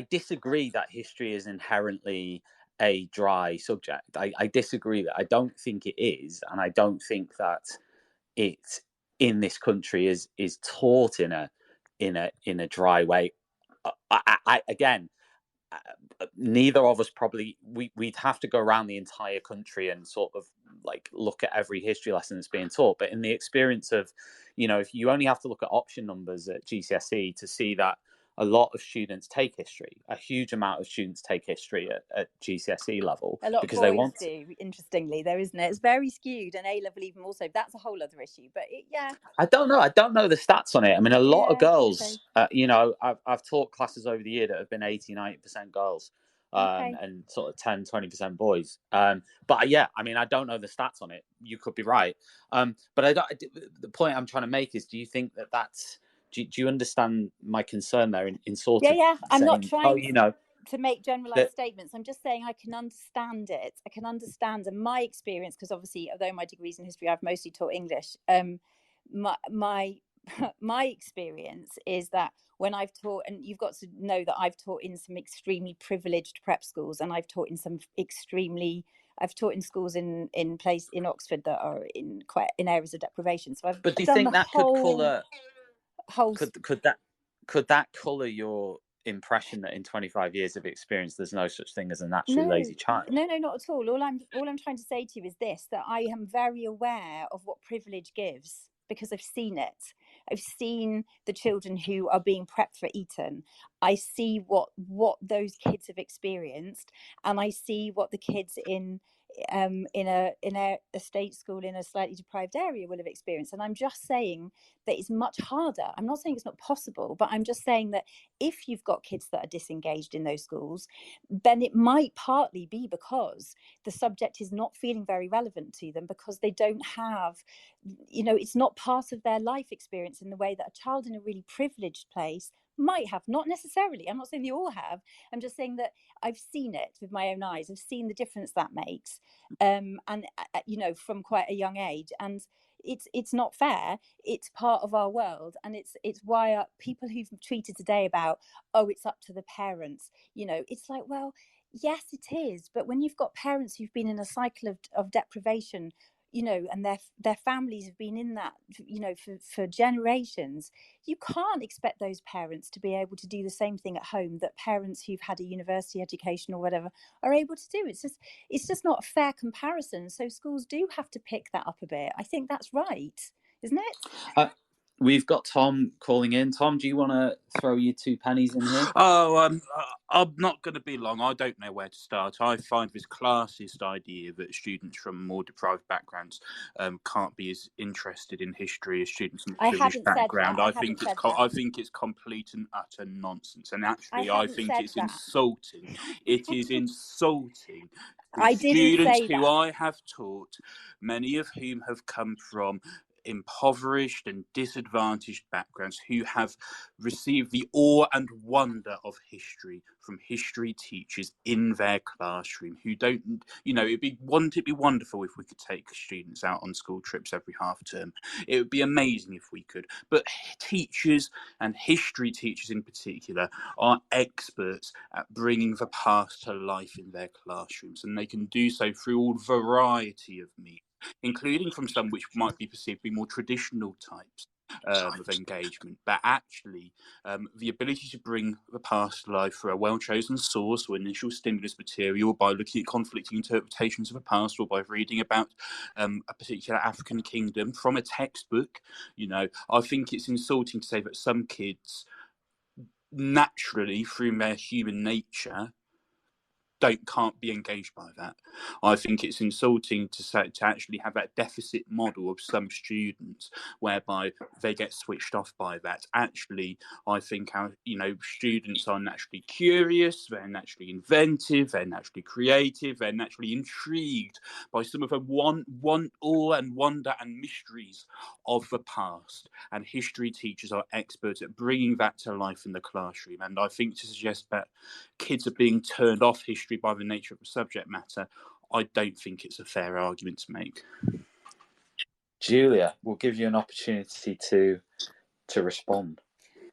disagree that history is inherently a dry subject. I disagree that. I don't think it is, and I don't think that it in this country is taught in a dry way. Again, neither of us probably, we'd have to go around the entire country and sort of like look at every history lesson that's being taught. But in the experience of, if you only have to look at option numbers at GCSE to see that a lot of students take history, a huge amount of students take history at GCSE level A lot because of they boys want do, interestingly, though, isn't it? It's very skewed, and A level even also. That's a whole other issue. But I don't know the stats on it. I mean, a lot of Yeah, girls, okay. I've taught classes over the year that have been 80-90% girls, Okay. and sort of 10-20% boys. But yeah, I mean, I don't know the stats on it. You could be right. But the point I'm trying to make is, do you think that's, do you understand my concern there in sort of Yeah. I'm not saying, trying to make generalized that, statements. I'm just saying I can understand it. I can understand, and my experience, because obviously, although my degree's in history, I've mostly taught English. My my experience is that when I've taught, and you've got to know that I've taught in some extremely privileged prep schools, and I've taught in some I've taught in schools in Oxford that are in areas of deprivation. So I've but do you done think the that could colour, whole. could that colour your impression that in 25 years of experience there's no such thing as a naturally No, lazy child? no, not at all. All I'm trying to say to you is this: that I am very aware of what privilege gives, because I've seen it. I've seen the children who are being prepped for Eton. I see what those kids have experienced, and I see what the kids in a state school in a slightly deprived area will have experienced. And I'm just saying that it's much harder. I'm not saying it's not possible, but I'm just saying that if you've got kids that are disengaged in those schools, then it might partly be because the subject is not feeling very relevant to them, because they don't have, it's not part of their life experience in the way that a child in a really privileged place might have. Not necessarily, I'm not saying they all have, I'm just saying that I've seen it with my own eyes. I've seen the difference that makes, and from quite a young age. And it's not fair. It's part of our world, and it's why people who've tweeted today about, oh, it's up to the parents, it's like, well, yes, it is. But when you've got parents who've been in a cycle of deprivation, and their families have been in that, for generations, you can't expect those parents to be able to do the same thing at home that parents who've had a university education or whatever are able to do. It's just not a fair comparison. So schools do have to pick that up a bit. I think that's right, isn't it? We've got Tom calling in. Tom, do you want to throw your 2 pennies in here? I'm not going to be long. I don't know where to start. I find this classist idea that students from more deprived backgrounds can't be as interested in history as students from a privileged background. I think it's complete and utter nonsense. And actually, I think it's insulting. It is insulting. I didn't students say who that. I have taught, many of whom have come from impoverished and disadvantaged backgrounds, who have received the awe and wonder of history from history teachers in their classroom, who don't, it'd be wonderful if we could take students out on school trips every half term. It would be amazing if we could. But teachers, and history teachers in particular, are experts at bringing the past to life in their classrooms, and they can do so through all variety of means, including from some which might be perceived to be more traditional types of engagement. But actually, the ability to bring the past to life through a well-chosen source or initial stimulus material, by looking at conflicting interpretations of the past, or by reading about a particular African kingdom from a textbook, I think it's insulting to say that some kids, naturally, through their human nature, can't be engaged by that. I think it's insulting to actually have that deficit model of some students whereby they get switched off by that. Actually, I think our students are naturally curious, they're naturally inventive, they're naturally creative, they're naturally intrigued by some of the awe and wonder and mysteries of the past. And history teachers are experts at bringing that to life in the classroom. And I think to suggest that kids are being turned off history by the nature of the subject matter, I don't think it's a fair argument to make. Julia, we'll give you an opportunity to respond.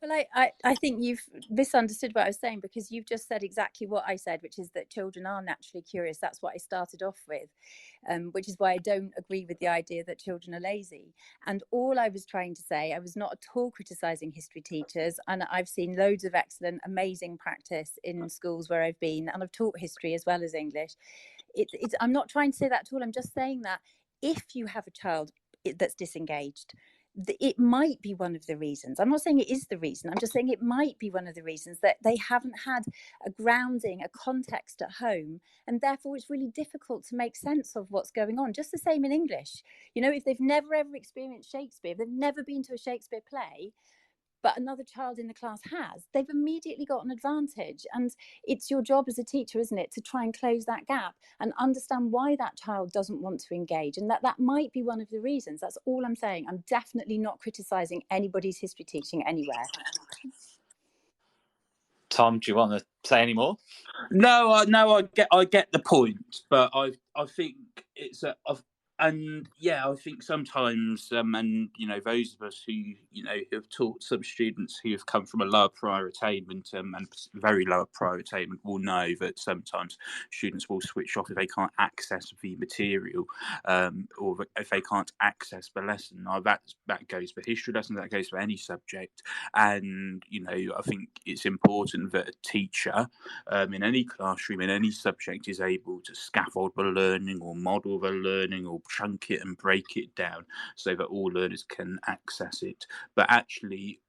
Well, I think you've misunderstood what I was saying, because you've just said exactly what I said, which is that children are naturally curious. That's what I started off with, which is why I don't agree with the idea that children are lazy. And all I was trying to say, I was not at all criticising history teachers. And I've seen loads of excellent, amazing practice in schools where I've been, and I've taught history as well as English. I'm not trying to say that at all. I'm just saying that if you have a child that's disengaged, it might be one of the reasons. I'm not saying it is the reason. I'm just saying it might be one of the reasons that they haven't had a grounding, a context at home, and therefore it's really difficult to make sense of what's going on. Just the same in English. You know, if they've never ever experienced Shakespeare, if they've never been to a Shakespeare play, but another child in the class has, they've immediately got an advantage. And it's your job as a teacher, isn't it, to try and close that gap and understand why that child doesn't want to engage, and that might be one of the reasons. That's all I'm saying. I'm definitely not criticising anybody's history teaching anywhere. Tom, do you want to say any more? No, I get the point, but I think it's and yeah, I think sometimes, and those of us who have taught some students who have come from a lower prior attainment and very lower prior attainment will know that sometimes students will switch off if they can't access the material, or if they can't access the lesson. Now, that goes for history lessons, that goes for any subject, and I think it's important that a teacher in any classroom, in any subject, is able to scaffold the learning or model the learning or chunk it and break it down so that all learners can access it. But actually,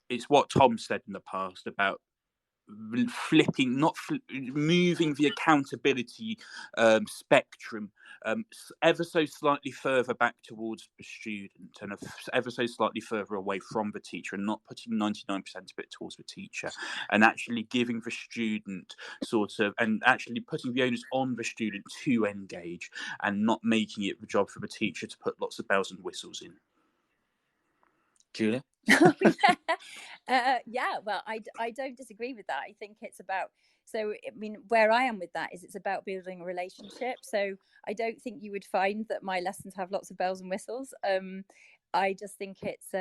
it's what Tom said in the past about moving the accountability spectrum ever so slightly further back towards the student and ever so slightly further away from the teacher, and not putting 99% of it towards the teacher, and actually giving the student and actually putting the onus on the student to engage, and not making it the job for the teacher to put lots of bells and whistles in. Julia? Yeah, well, I don't disagree with that. I think it's about, where I am with that is it's about building a relationship. So I don't think you would find that my lessons have lots of bells and whistles. I just think it's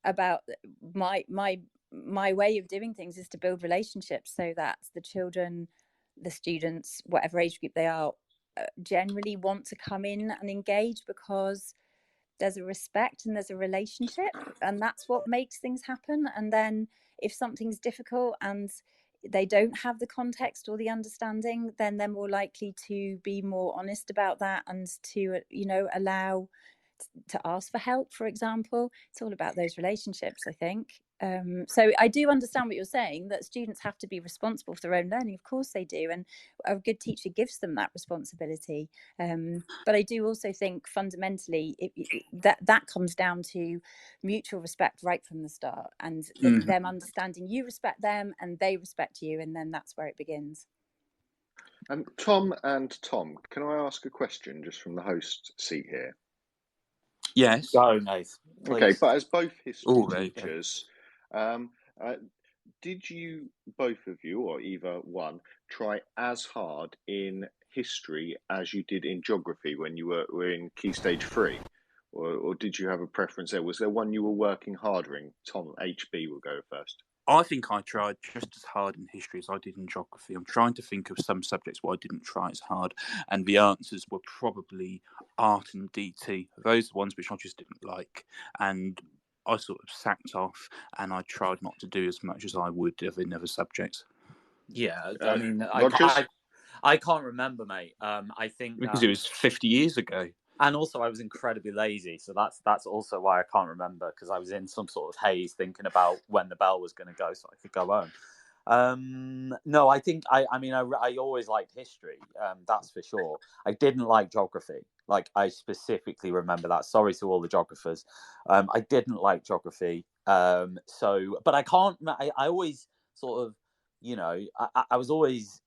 about my way of doing things is to build relationships so that the children, the students, whatever age group they are, generally want to come in and engage, because there's a respect and there's a relationship, and that's what makes things happen. And then if something's difficult and they don't have the context or the understanding, then they're more likely to be more honest about that and to allow to ask for help, for example. It's all about those relationships, I think. So I do understand what you're saying, that students have to be responsible for their own learning. Of course they do, and a good teacher gives them that responsibility. But I do also think fundamentally that comes down to mutual respect right from the start, and them understanding you respect them and they respect you, and then that's where it begins. Tom, can I ask a question just from the host seat here? Yes. Go, Nath. Please. Okay, but as both history teachers, did you, both of you, or either one, try as hard in history as you did in geography when you were in Key Stage 3? Or did you have a preference there? Was there one you were working harder in? Tom, HB will go first. I think I tried just as hard in history as I did in geography. I'm trying to think of some subjects where I didn't try as hard, and the answers were probably art and DT. Those are ones which I just didn't like, and I sort of sacked off, and I tried not to do as much as I would in other subjects. Yeah, I mean, I can't remember, mate. I think because it was 50 years ago. And also, I was incredibly lazy, so that's also why I can't remember, because I was in some sort of haze thinking about when the bell was going to go so I could go home. No, I think I always liked history. That's for sure. I didn't like geography. Like, I specifically remember that. Sorry to all the geographers. I didn't like geography. But I can't. I always sort of, I was always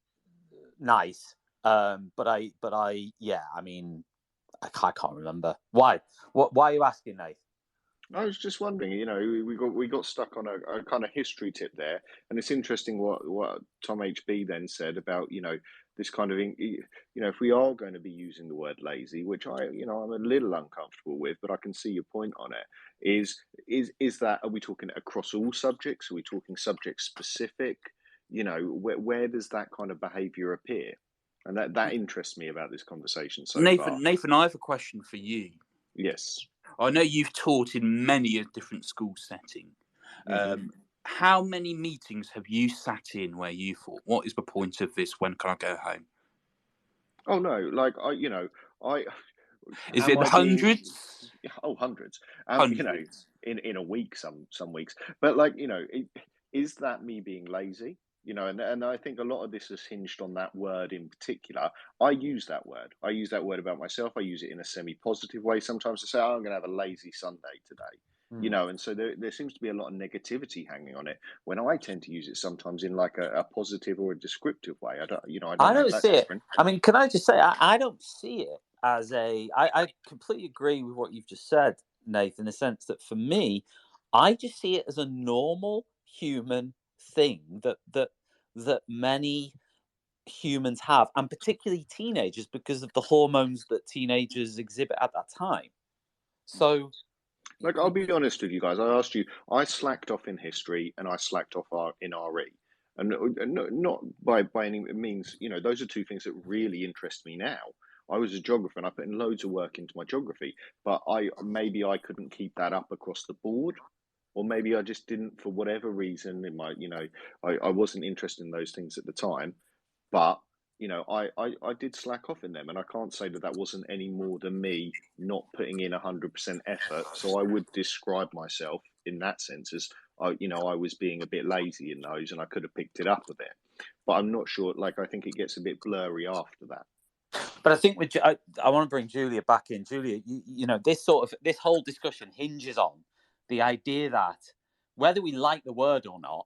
nice. But I yeah. I mean, I can't remember. Why? Why are you asking, Nate? I was just wondering. We got stuck on a kind of history tip there, and it's interesting what Tom HB then said about this kind of, if we are going to be using the word lazy, which I'm a little uncomfortable with, but I can see your point on it. Is that, are we talking across all subjects? Are we talking subject specific? Where does that kind of behaviour appear? And that interests me about this conversation so far. Nathan, I have a question for you. Yes. I know you've taught in many a different school setting. How many meetings have you sat in where you thought, what is the point of this? When can I go home? Oh no, Is it hundreds? Hundreds. Hundreds. In a week, some weeks. But is that me being lazy? And I think a lot of this is hinged on that word in particular. I use that word. I use that word about myself. I use it in a semi-positive way sometimes to say, oh, I'm going to have a lazy Sunday today. And so there seems to be a lot of negativity hanging on it, when I tend to use it sometimes in like a positive or a descriptive way. I don't see it. I mean, can I just say, I don't see it as I completely agree with what you've just said, Nathan, in the sense that for me, I just see it as a normal human thing that many humans have, and particularly teenagers, because of the hormones that teenagers exhibit at that time. So, I'll be honest with you guys. I asked you. I slacked off in history, and I slacked off in RE, and not by any means. Those are two things that really interest me now. I was a geographer, and I put in loads of work into my geography, but maybe I couldn't keep that up across the board, or maybe I just didn't, for whatever reason. I wasn't interested in those things at the time, but I did slack off in them, and I can't say that wasn't any more than me not putting in 100% effort. So I would describe myself in that sense as I was being a bit lazy in those, and I could have picked it up a bit, but I'm not sure. I think it gets a bit blurry after that. But I think I want to bring Julia back in. Julia, this whole discussion hinges on the idea that whether we like the word or not,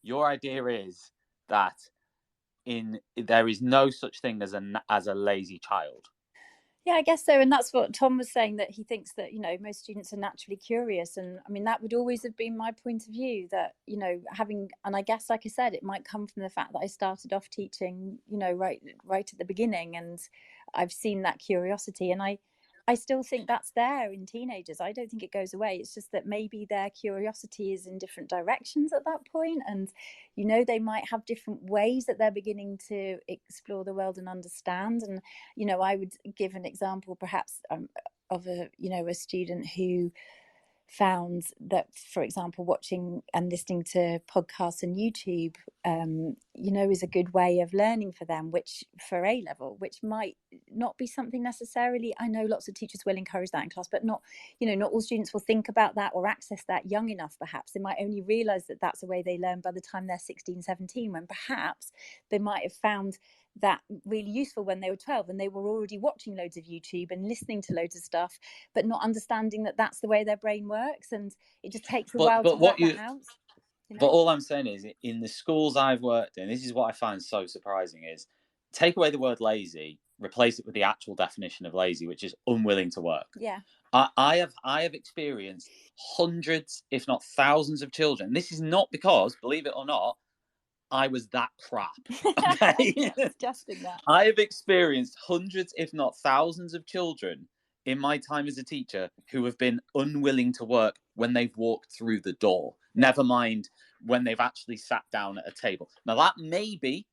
your idea is that there is no such thing as a lazy child. Yeah, I guess so. And that's what Tom was saying, that he thinks that, most students are naturally curious. And I mean, that would always have been my point of view, that, and I guess, like I said, it might come from the fact that I started off teaching, right at the beginning. And I've seen that curiosity. And I still think that's there in teenagers. I don't think it goes away. It's just that maybe their curiosity is in different directions at that point. And, they might have different ways that they're beginning to explore the world and understand. And, I would give an example perhaps of a student who found that, for example, watching and listening to podcasts and YouTube, is a good way of learning for them, which for A level, which might not be something necessarily. I know lots of teachers will encourage that in class, but not all students will think about that or access that young enough. Perhaps they might only realize that that's the way they learn by the time they're 16, 17, when perhaps they might have found that really useful when they were 12 and they were already watching loads of YouTube and listening to loads of stuff, but not understanding that that's the way their brain works, and it just takes a while to work that out. But all I'm saying is, in the schools I've worked in, this is what I find so surprising, is take away the word lazy, replace it with the actual definition of lazy, which is unwilling to work. Yeah. I have experienced hundreds, if not thousands, of children. This is not because, believe it or not, I was that crap. Okay? I have experienced hundreds, if not thousands, of children in my time as a teacher who have been unwilling to work when they've walked through the door. Never mind when they've actually sat down at a table. Now that may be,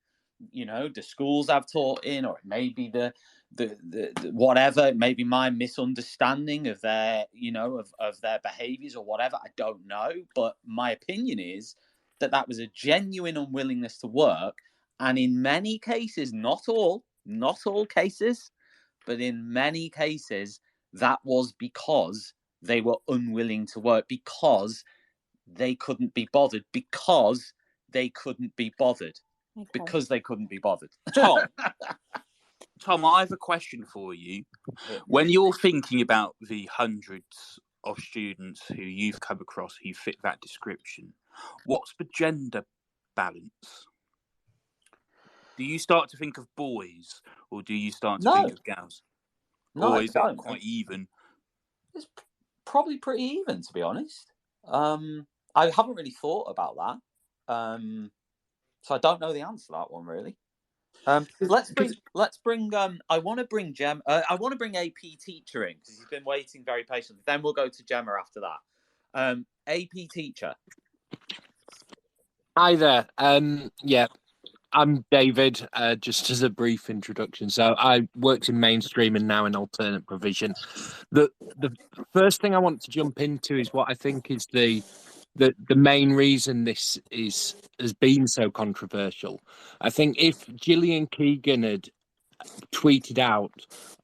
the schools I've taught in, or it may be the whatever. It may be my misunderstanding of their, of their behaviours or whatever. I don't know, but my opinion is that was a genuine unwillingness to work, and in many cases, not all cases, but in many cases, that was because they were unwilling to work, because they couldn't be bothered, because they couldn't be bothered. Tom, I have a question for you. When you're thinking about the hundreds of students who you've come across who fit that description, what's the gender balance? Do you start to think of boys, or do you start to think of gals? No, or is it quite even? It's probably pretty even, to be honest. I haven't really thought about that. So I don't know the answer to that one, really. Let's bring. I want to bring Gem. I want to bring AP teacher in because he's been waiting very patiently. Then we'll go to Gemma after that. AP teacher. Hi there. Yeah, I'm David. Just as a brief introduction, so I worked in mainstream and now in alternate provision. The first thing I want to jump into is what I think is the main reason this has been so controversial. I think if Gillian Keegan had tweeted out,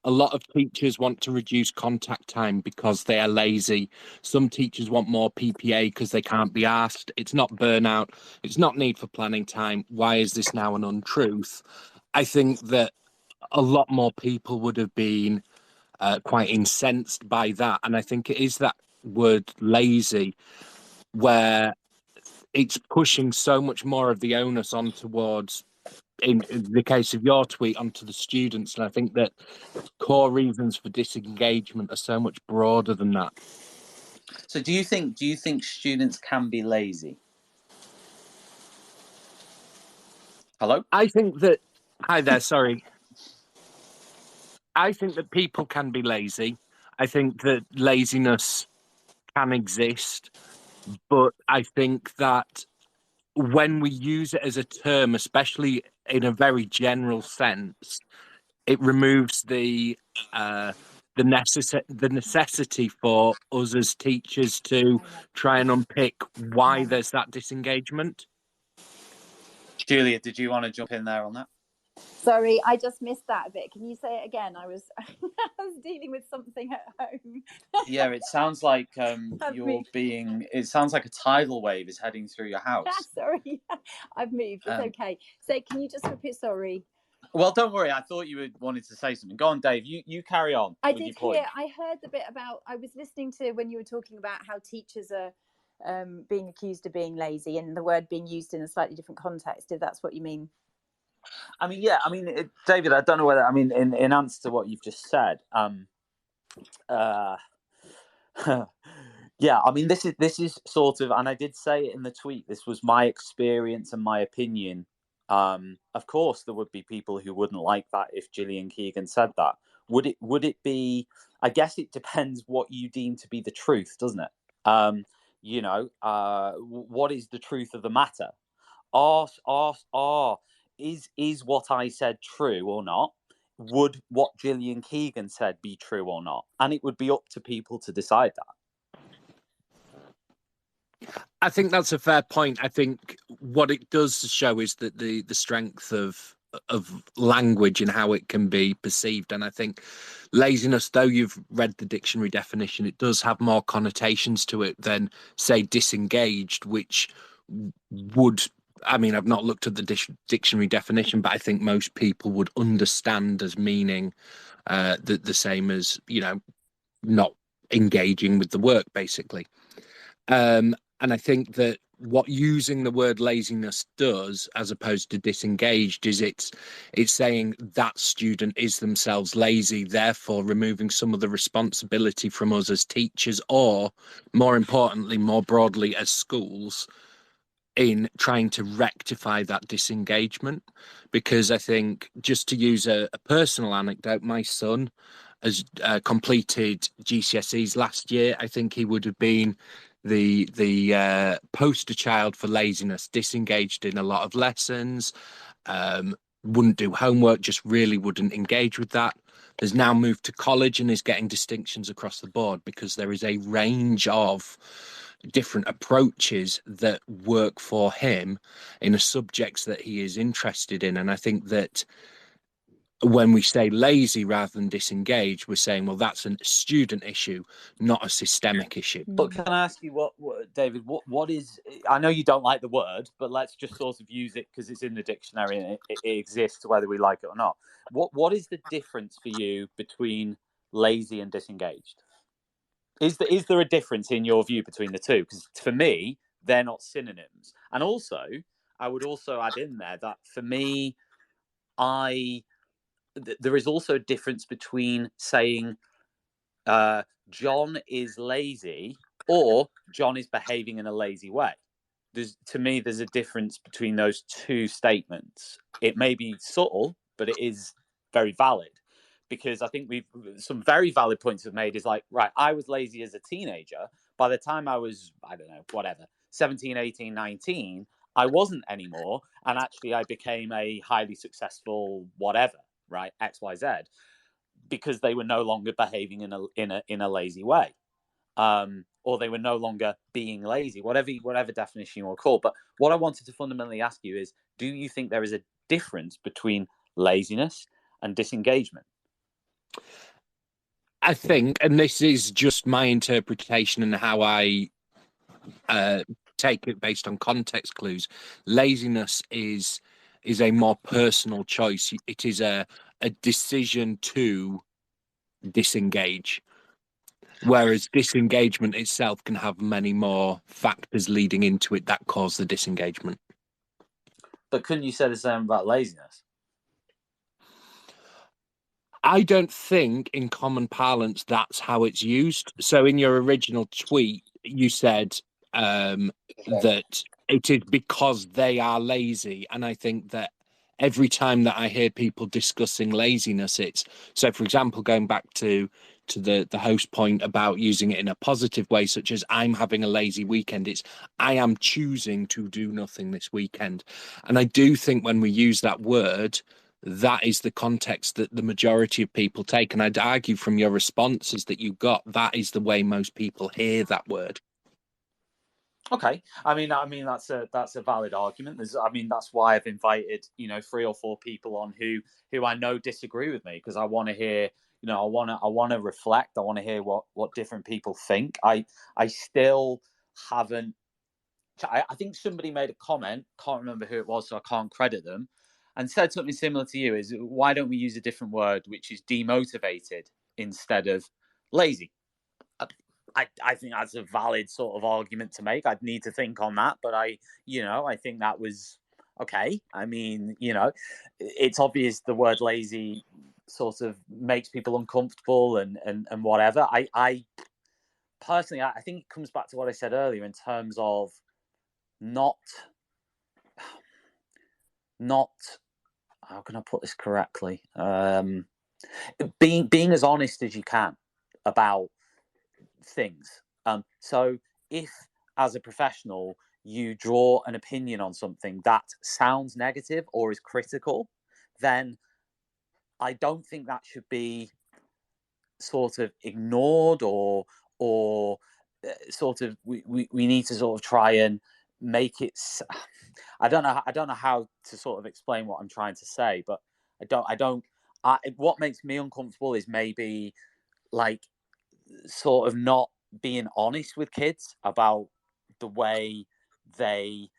a lot of teachers want to reduce contact time because they are lazy. Some teachers want more PPA because they can't be asked. It's not burnout. It's not need for planning time. Why is this now an untruth? I think that a lot more people would have been quite incensed by that. And I think it is that word lazy where it's pushing so much more of the onus on towards, in the case of your tweet, onto the students. And I think that core reasons for disengagement are so much broader than that. So do you think students can be lazy? Hello? I think that, hi there, sorry. I think that people can be lazy. I think that laziness can exist, but I think that when we use it as a term, especially in a very general sense, it removes the necessity for us as teachers to try and unpick why there's that disengagement. Julia, did you want to jump in there on that? Sorry, I just missed that a bit. Can you say it again? I was dealing with something at home. Yeah, it sounds like it sounds like a tidal wave is heading through your house. Sorry, I've moved. It's okay. So can you just repeat? Sorry. Well, don't worry. I thought you wanted to say something. Go on, Dave. You carry on. I did hear. I heard the bit about. I was listening to when you were talking about how teachers are being accused of being lazy, and the word being used in a slightly different context. If that's what you mean. I mean, yeah. I mean, David. I don't know whether. I mean, in answer to what you've just said. Yeah. I mean, this is sort of, and I did say it in the tweet. This was my experience and my opinion. Of course, there would be people who wouldn't like that if Gillian Keegan said that. Would it be? I guess it depends what you deem to be the truth, doesn't it? What is the truth of the matter? Is what I said true or not? Would what Gillian Keegan said be true or not? And it would be up to people to decide that. I think that's a fair point. I think what it does show is that the strength of language and how it can be perceived. And I think laziness, though you've read the dictionary definition, it does have more connotations to it than, say, disengaged, which would, I mean, I've not looked at the dictionary definition, but I think most people would understand as meaning the same as, not engaging with the work, basically. And I think that what using the word laziness does, as opposed to disengaged, is it's saying that student is themselves lazy, therefore removing some of the responsibility from us as teachers, or more importantly, more broadly as schools, in trying to rectify that disengagement. Because I think, just to use a personal anecdote, my son has completed GCSEs last year. I think he would have been the poster child for laziness, disengaged in a lot of lessons, wouldn't do homework, just really wouldn't engage with that. Has now moved to college and is getting distinctions across the board because there is a range of different approaches that work for him in a subjects that he is interested in. And I think that when we say lazy rather than disengaged, we're saying, well, that's a student issue, not a systemic issue. But can I ask you, what David, what is, I know you don't like the word, but let's just sort of use it because it's in the dictionary and it exists whether we like it or not. What is the difference for you between lazy and disengaged? Is there a difference in your view between the two? Because for me, they're not synonyms. And also, I would also add in there that for me, there is also a difference between saying John is lazy or John is behaving in a lazy way. to me, there's a difference between those two statements. It may be subtle, but it is very valid, because I think some very valid points have made is like, right, I was lazy as a teenager. By the time I was, I don't know, whatever, 17, 18, 19, I wasn't anymore. And actually I became a highly successful whatever, right, XYZ, because they were no longer behaving in a lazy way. Or they were no longer being lazy, whatever definition you want to call. But what I wanted to fundamentally ask you is, do you think there is a difference between laziness and disengagement? I think, and this is just my interpretation and how I take it based on context clues, laziness is a more personal choice. It is a decision to disengage. Whereas disengagement itself can have many more factors leading into it that cause the disengagement. But couldn't you say the same about laziness? I don't think in common parlance that's how it's used. So in your original tweet, you said that it is because they are lazy. And I think that every time that I hear people discussing laziness, it's, so for example, going back to the host point about using it in a positive way, such as I'm having a lazy weekend, it's I am choosing to do nothing this weekend. And I do think when we use that word, that is the context that the majority of people take. And I'd argue from your responses that you got, that is the way most people hear that word. Okay, I mean that's a valid argument. That's why I've invited 3 or 4 people on who I know disagree with me, because I want to hear, I want to reflect. I want to hear what different people think. I still haven't. I think somebody made a comment. Can't remember who it was, so I can't credit them, and said something similar to you. Is why don't we use a different word, which is demotivated instead of lazy? I think that's a valid sort of argument to make. I'd need to think on that, but I think that was okay. I mean, it's obvious the word lazy sort of makes people uncomfortable and whatever. I personally, I think it comes back to what I said earlier in terms of not how can I put this correctly? Being as honest as you can about things. So if as a professional you draw an opinion on something that sounds negative or is critical, then I don't think that should be sort of ignored or sort of we need to sort of try and make it. I don't know how to sort of explain what I'm trying to say, but what makes me uncomfortable is maybe like sort of not being honest with kids about the way they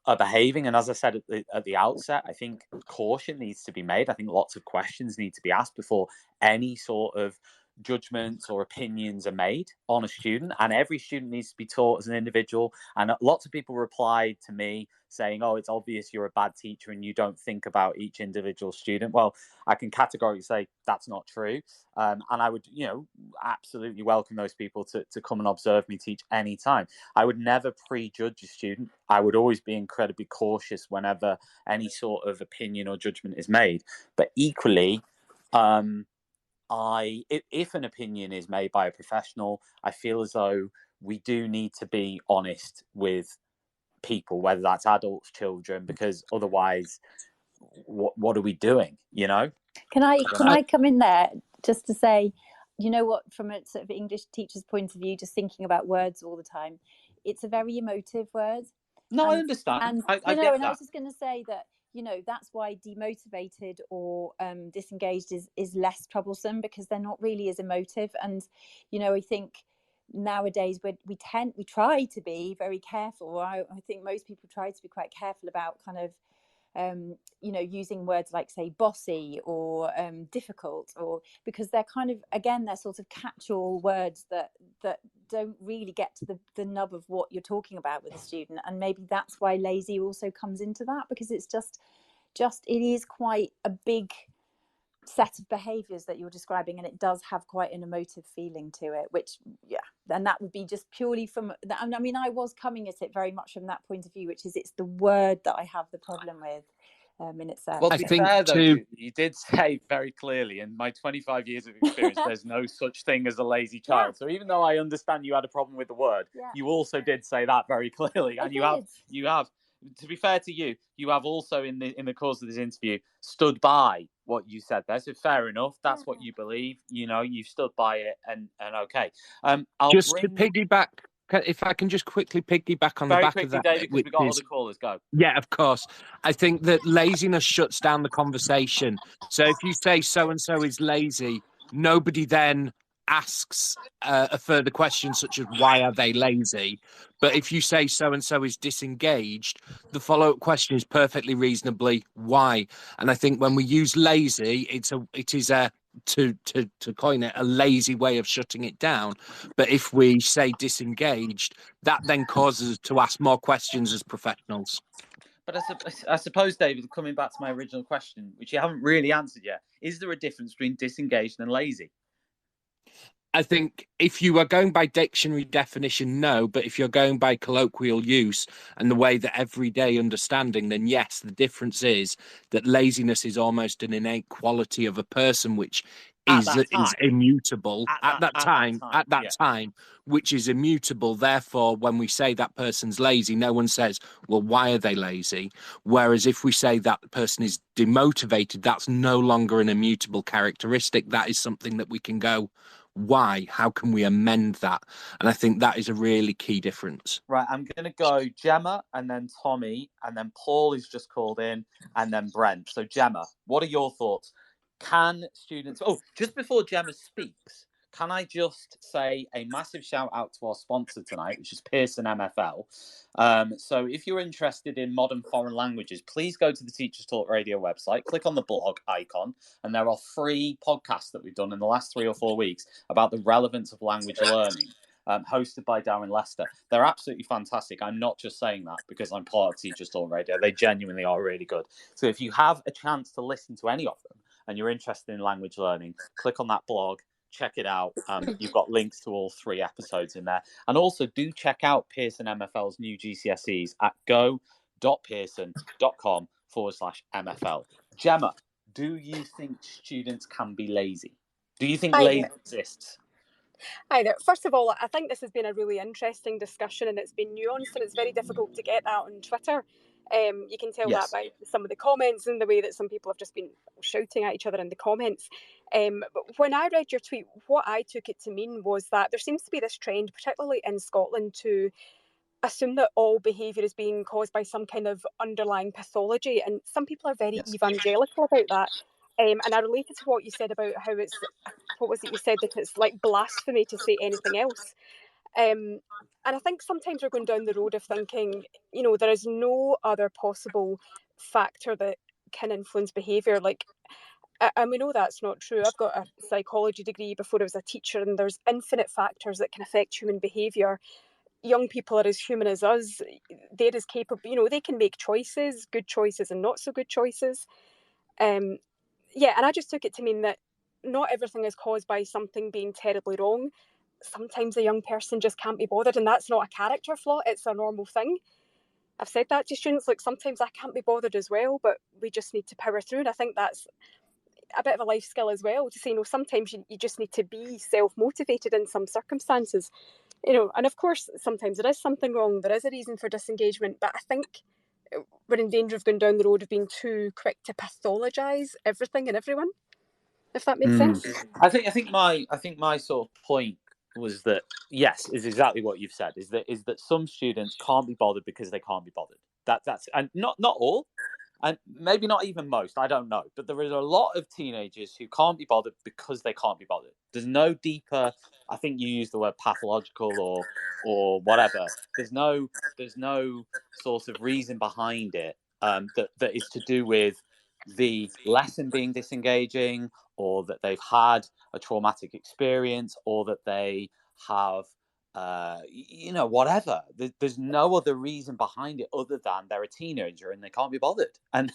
are behaving. And as I said at the outset, I think caution needs to be made. I think lots of questions need to be asked before any sort of judgments or opinions are made on a student, and every student needs to be taught as an individual. And lots of people replied to me saying, oh, it's obvious you're a bad teacher and you don't think about each individual student. Well, I can categorically say that's not true, and I would absolutely welcome those people to come and observe me teach anytime. I would never prejudge a student. I would always be incredibly cautious whenever any sort of opinion or judgment is made. But equally, if an opinion is made by a professional, I feel as though we do need to be honest with people, whether that's adults, children, because otherwise, what are we doing? Can I come in there just to say, what, from a sort of English teacher's point of view, just thinking about words all the time, it's a very emotive word. No, I understand. And I get that. I was just going to say that that's why demotivated or disengaged is less troublesome, because they're not really as emotive. And I think nowadays we try to be very careful. I think most people try to be quite careful about kind of using words like, say, bossy or difficult, or because they're kind of, again, they're sort of catch-all words that don't really get to the nub of what you're talking about with a student. And maybe that's why lazy also comes into that, because it's just it is quite a big set of behaviors that you're describing, and it does have quite an emotive feeling to it, which and that would be just purely from that. I mean, I was coming at it very much from that point of view, which is it's the word that I have the problem with in itself. Well, to be fair, though, you did say very clearly, in my 25 years of experience, there's no such thing as a lazy child. So even though I understand you had a problem with the word, you also did say that very clearly, and you have. To be fair to you, you have also in the course of this interview stood by what you said there. So fair enough. That's what you believe. You know, you've stood by it, and okay. To piggyback, if I can just quickly piggyback on the back of that, David, because we've got other callers. Go. Yeah, of course. I think that laziness shuts down the conversation. So if you say so and so is lazy, nobody then asks a further question such as why are they lazy. But if you say so and so is disengaged, the follow-up question is perfectly reasonably why. And I think when we use lazy, it is to coin it, a lazy way of shutting it down. But if we say disengaged, that then causes us to ask more questions as professionals. But I suppose, David, coming back to my original question, which you haven't really answered yet, is there a difference between disengaged and lazy? I think if you are going by dictionary definition, no. But if you're going by colloquial use and the way that everyday understanding, then yes, the difference is that laziness is almost an innate quality of a person, which is immutable at that time, which is immutable. Therefore, when we say that person's lazy, no one says, well, why are they lazy? Whereas if we say that person is demotivated, that's no longer an immutable characteristic. That is something that we can go, why? How can we amend that? And I think that is a really key difference. Right, I'm going to go Gemma and then Tommy and then Paul, who's just called in, and then Brent. So Gemma, what are your thoughts? Can students... Oh, just before Gemma speaks, can I just say a massive shout out to our sponsor tonight, which is Pearson MFL. So if you're interested in modern foreign languages, please go to the Teachers Talk Radio website, click on the blog icon, and there are 3 podcasts that we've done in the last 3 or 4 weeks about the relevance of language learning, hosted by Darren Lester. They're absolutely fantastic. I'm not just saying that because I'm part of Teachers Talk Radio. They genuinely are really good. So if you have a chance to listen to any of them and you're interested in language learning, click on that blog. Check it out. You've got links to all 3 episodes in there. And also do check out Pearson MFL's new GCSEs at go.pearson.com/MFL. Gemma, do you think students can be lazy? Do you think lazy exists? Hi there. First of all, I think this has been a really interesting discussion and it's been nuanced, and it's very difficult to get that on Twitter. You can tell that by some of the comments and the way that some people have just been shouting at each other in the comments. But when I read your tweet, what I took it to mean was that there seems to be this trend, particularly in Scotland, to assume that all behaviour is being caused by some kind of underlying pathology. And some people are very evangelical about that. And I related to what you said about how it's, what was it you said, that it's like blasphemy to say anything else. And I think sometimes we're going down the road of thinking, you know, there is no other possible factor that can influence behaviour. Like, and we know that's not true. I've got a psychology degree before I was a teacher, and there's infinite factors that can affect human behaviour. Young people are as human as us. They're as capable, you know, they can make choices, good choices and not so good choices. And I just took it to mean that not everything is caused by something being terribly wrong. Sometimes a young person just can't be bothered, and that's not a character flaw, it's a normal thing. I've said that to students, like, sometimes I can't be bothered as well, but we just need to power through. And I think that's a bit of a life skill as well, to say, you know, sometimes you just need to be self-motivated in some circumstances, you know. And of course, sometimes there is something wrong, there is a reason for disengagement, but I think we're in danger of going down the road of being too quick to pathologise everything and everyone, if that makes sense. I think my sort of point was that, yes, is exactly what you've said, is that some students can't be bothered because they can't be bothered. That's and not all, and maybe not even most, I don't know, but there is a lot of teenagers who can't be bothered because they can't be bothered. There's no deeper, I think you used the word pathological or whatever. There's no sort of reason behind it that is to do with the lesson being disengaging, or that they've had a traumatic experience, or that they have whatever. There's no other reason behind it other than they're a teenager and they can't be bothered. And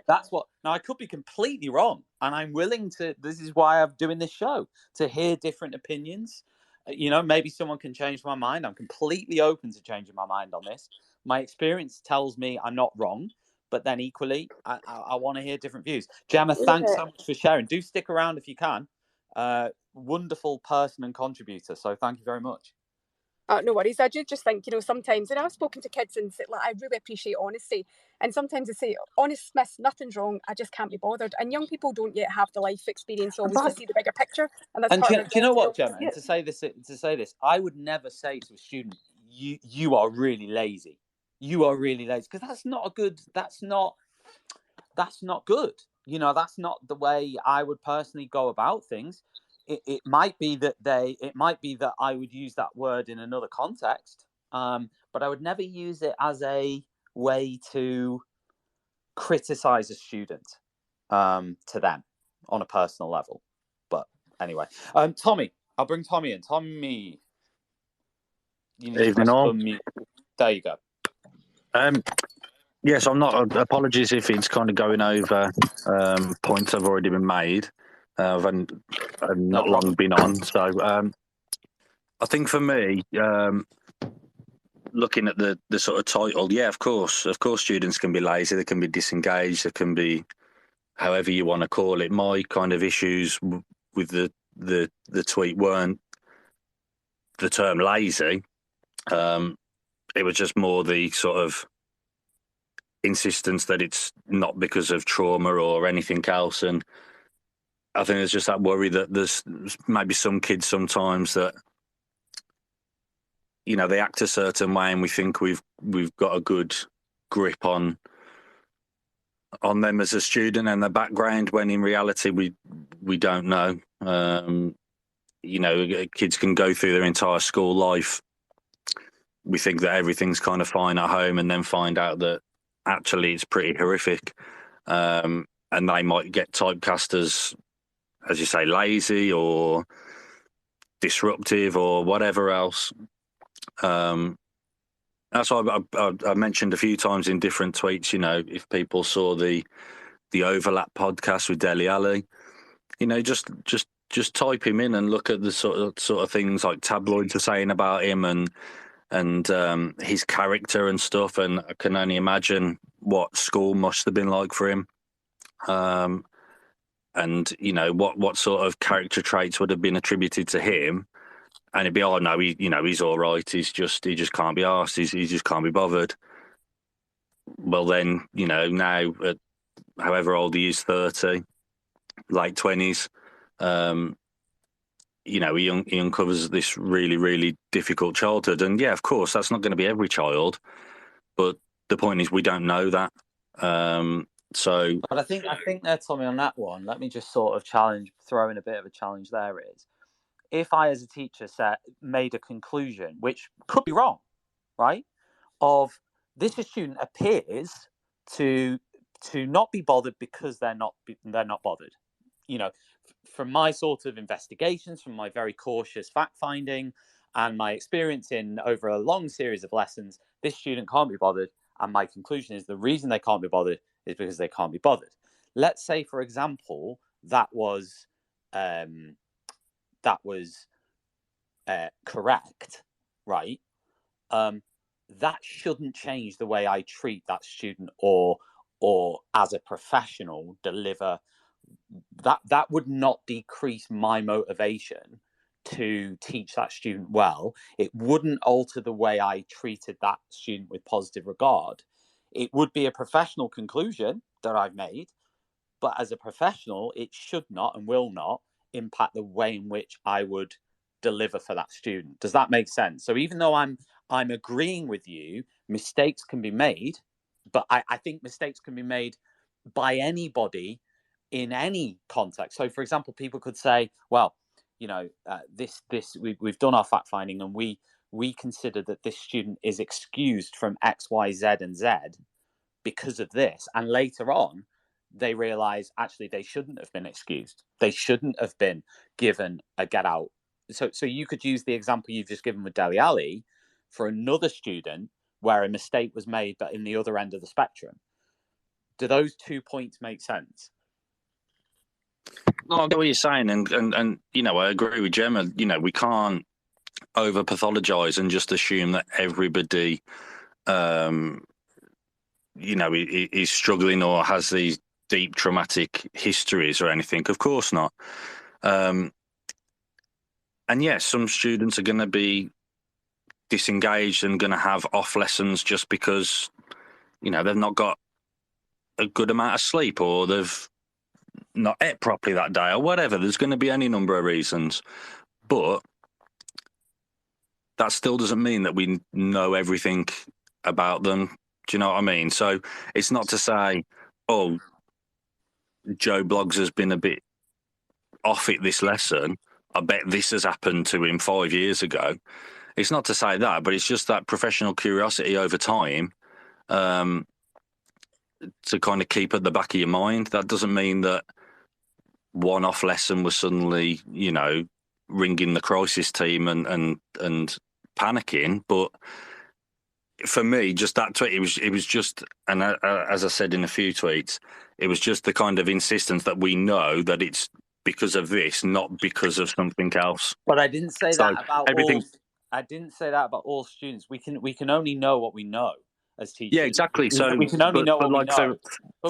that's what. Now, I could be completely wrong, and I'm willing to. This is why I'm doing this show, to hear different opinions. Maybe someone can change my mind. I'm completely open to changing my mind on this. My experience tells me I'm not wrong, but then equally, I want to hear different views. Gemma, thanks so much for sharing. Do stick around if you can. Wonderful person and contributor. So thank you very much. No worries. I do just think, sometimes, and I've spoken to kids and said, I really appreciate honesty. And sometimes they say, honest, miss, nothing's wrong. I just can't be bothered. And young people don't yet have the life experience always to see the bigger picture. And that's part of do you know what, Gemma? And to say this, I would never say to a student, you are really lazy. You are really lazy, because that's not good. That's not good. That's not the way I would personally go about things. It might be that I would use that word in another context, but I would never use it as a way to criticize a student to them on a personal level. But anyway, Tommy, I'll bring Tommy in. Tommy, you need to press unmute. There you go. Yes, I'm not. Apologies if it's kind of going over points I've already been made. I've not long been on, so I think for me, looking at the sort of title, of course, students can be lazy, they can be disengaged, they can be however you want to call it. My kind of issues with the tweet weren't the term lazy. It was just more the sort of insistence that it's not because of trauma or anything else, and I think there's just that worry that there's maybe some kids sometimes that they act a certain way and we think we've got a good grip on them as a student and their background, when in reality we don't know. Kids can go through their entire school life, we think that everything's kind of fine at home, and then find out that actually it's pretty horrific, and they might get typecast as you say, lazy or disruptive or whatever else. That's why I mentioned a few times in different tweets, if people saw the Overlap podcast with Dele Alli, just type him in and look at the sort of things like tabloids are saying about him and his character and stuff, and I can only imagine what school must have been like for him. And what sort of character traits would have been attributed to him, and it'd be, oh no, he's all right. He just can't be arsed. He just can't be bothered. Well then, now at however old he is, 30, late 20s, he uncovers this really, really difficult childhood. And of course, that's not going to be every child, but the point is we don't know that. But I think there, Tommy, on that one, let me just sort of throw in a bit of a challenge there is, if I as a teacher made a conclusion, which could be wrong, right, of this student appears to not be bothered because they're not bothered. From my sort of investigations, from my very cautious fact-finding and my experience in over a long series of lessons, this student can't be bothered. And my conclusion is the reason they can't be bothered is because they can't be bothered. Let's say, for example, that was correct, right? That shouldn't change the way I treat that student or as a professional deliver. That would not decrease my motivation to teach that student well. It wouldn't alter the way I treated that student with positive regard. It would be a professional conclusion that I've made, but as a professional, it should not and will not impact the way in which I would deliver for that student. Does that make sense? So even though I'm agreeing with you, mistakes can be made, but I think mistakes can be made by anybody in any context. So, for example, people could say, well, we've done our fact finding and we consider that this student is excused from X, Y, Z, and Z because of this. And later on, they realize actually they shouldn't have been excused. They shouldn't have been given a get out so you could use the example you've just given with Dele Alli for another student where a mistake was made, but in the other end of the spectrum. Do those 2 points make sense? No, I get what you're saying, and you know, I agree with Gemma. You know, we can't over pathologize and just assume that everybody, you know, is struggling or has these deep traumatic histories or anything. Of course not. And yes, some students are going to be disengaged and going to have off lessons just because, you know, they've not got a good amount of sleep, or they've not ate properly that day, or whatever. There's going to be any number of reasons, but that still doesn't mean that we know everything about them. Do you know what I mean? So it's not to say, oh, Joe Bloggs has been a bit off it this lesson. I bet this has happened to him 5 years ago. It's not to say that, but it's just that professional curiosity over time, to kind of keep at the back of your mind. That doesn't mean that one off lesson was suddenly, you know, ringing the crisis team and panicking. But for me, just that tweet, it was just, and as I said in a few tweets, it was just the kind of insistence that we know that it's because of this, not because of something else. But I didn't say that about everything. I didn't say that about all students. We can only know what we know as teachers. Yeah, exactly. So we can only know what we know.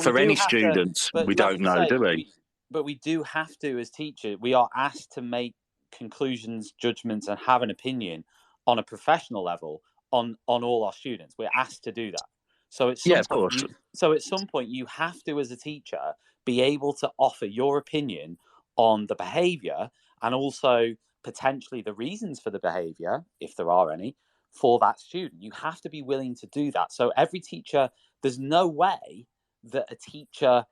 For any students, we don't know, do we? But we do have to, as teachers, we are asked to make conclusions, judgments, and have an opinion on a professional level on all our students. We're asked to do that. So at some point, you have to, as a teacher, be able to offer your opinion on the behaviour and also potentially the reasons for the behaviour, if there are any, for that student. You have to be willing to do that. So every teacher, there's no way that a teacher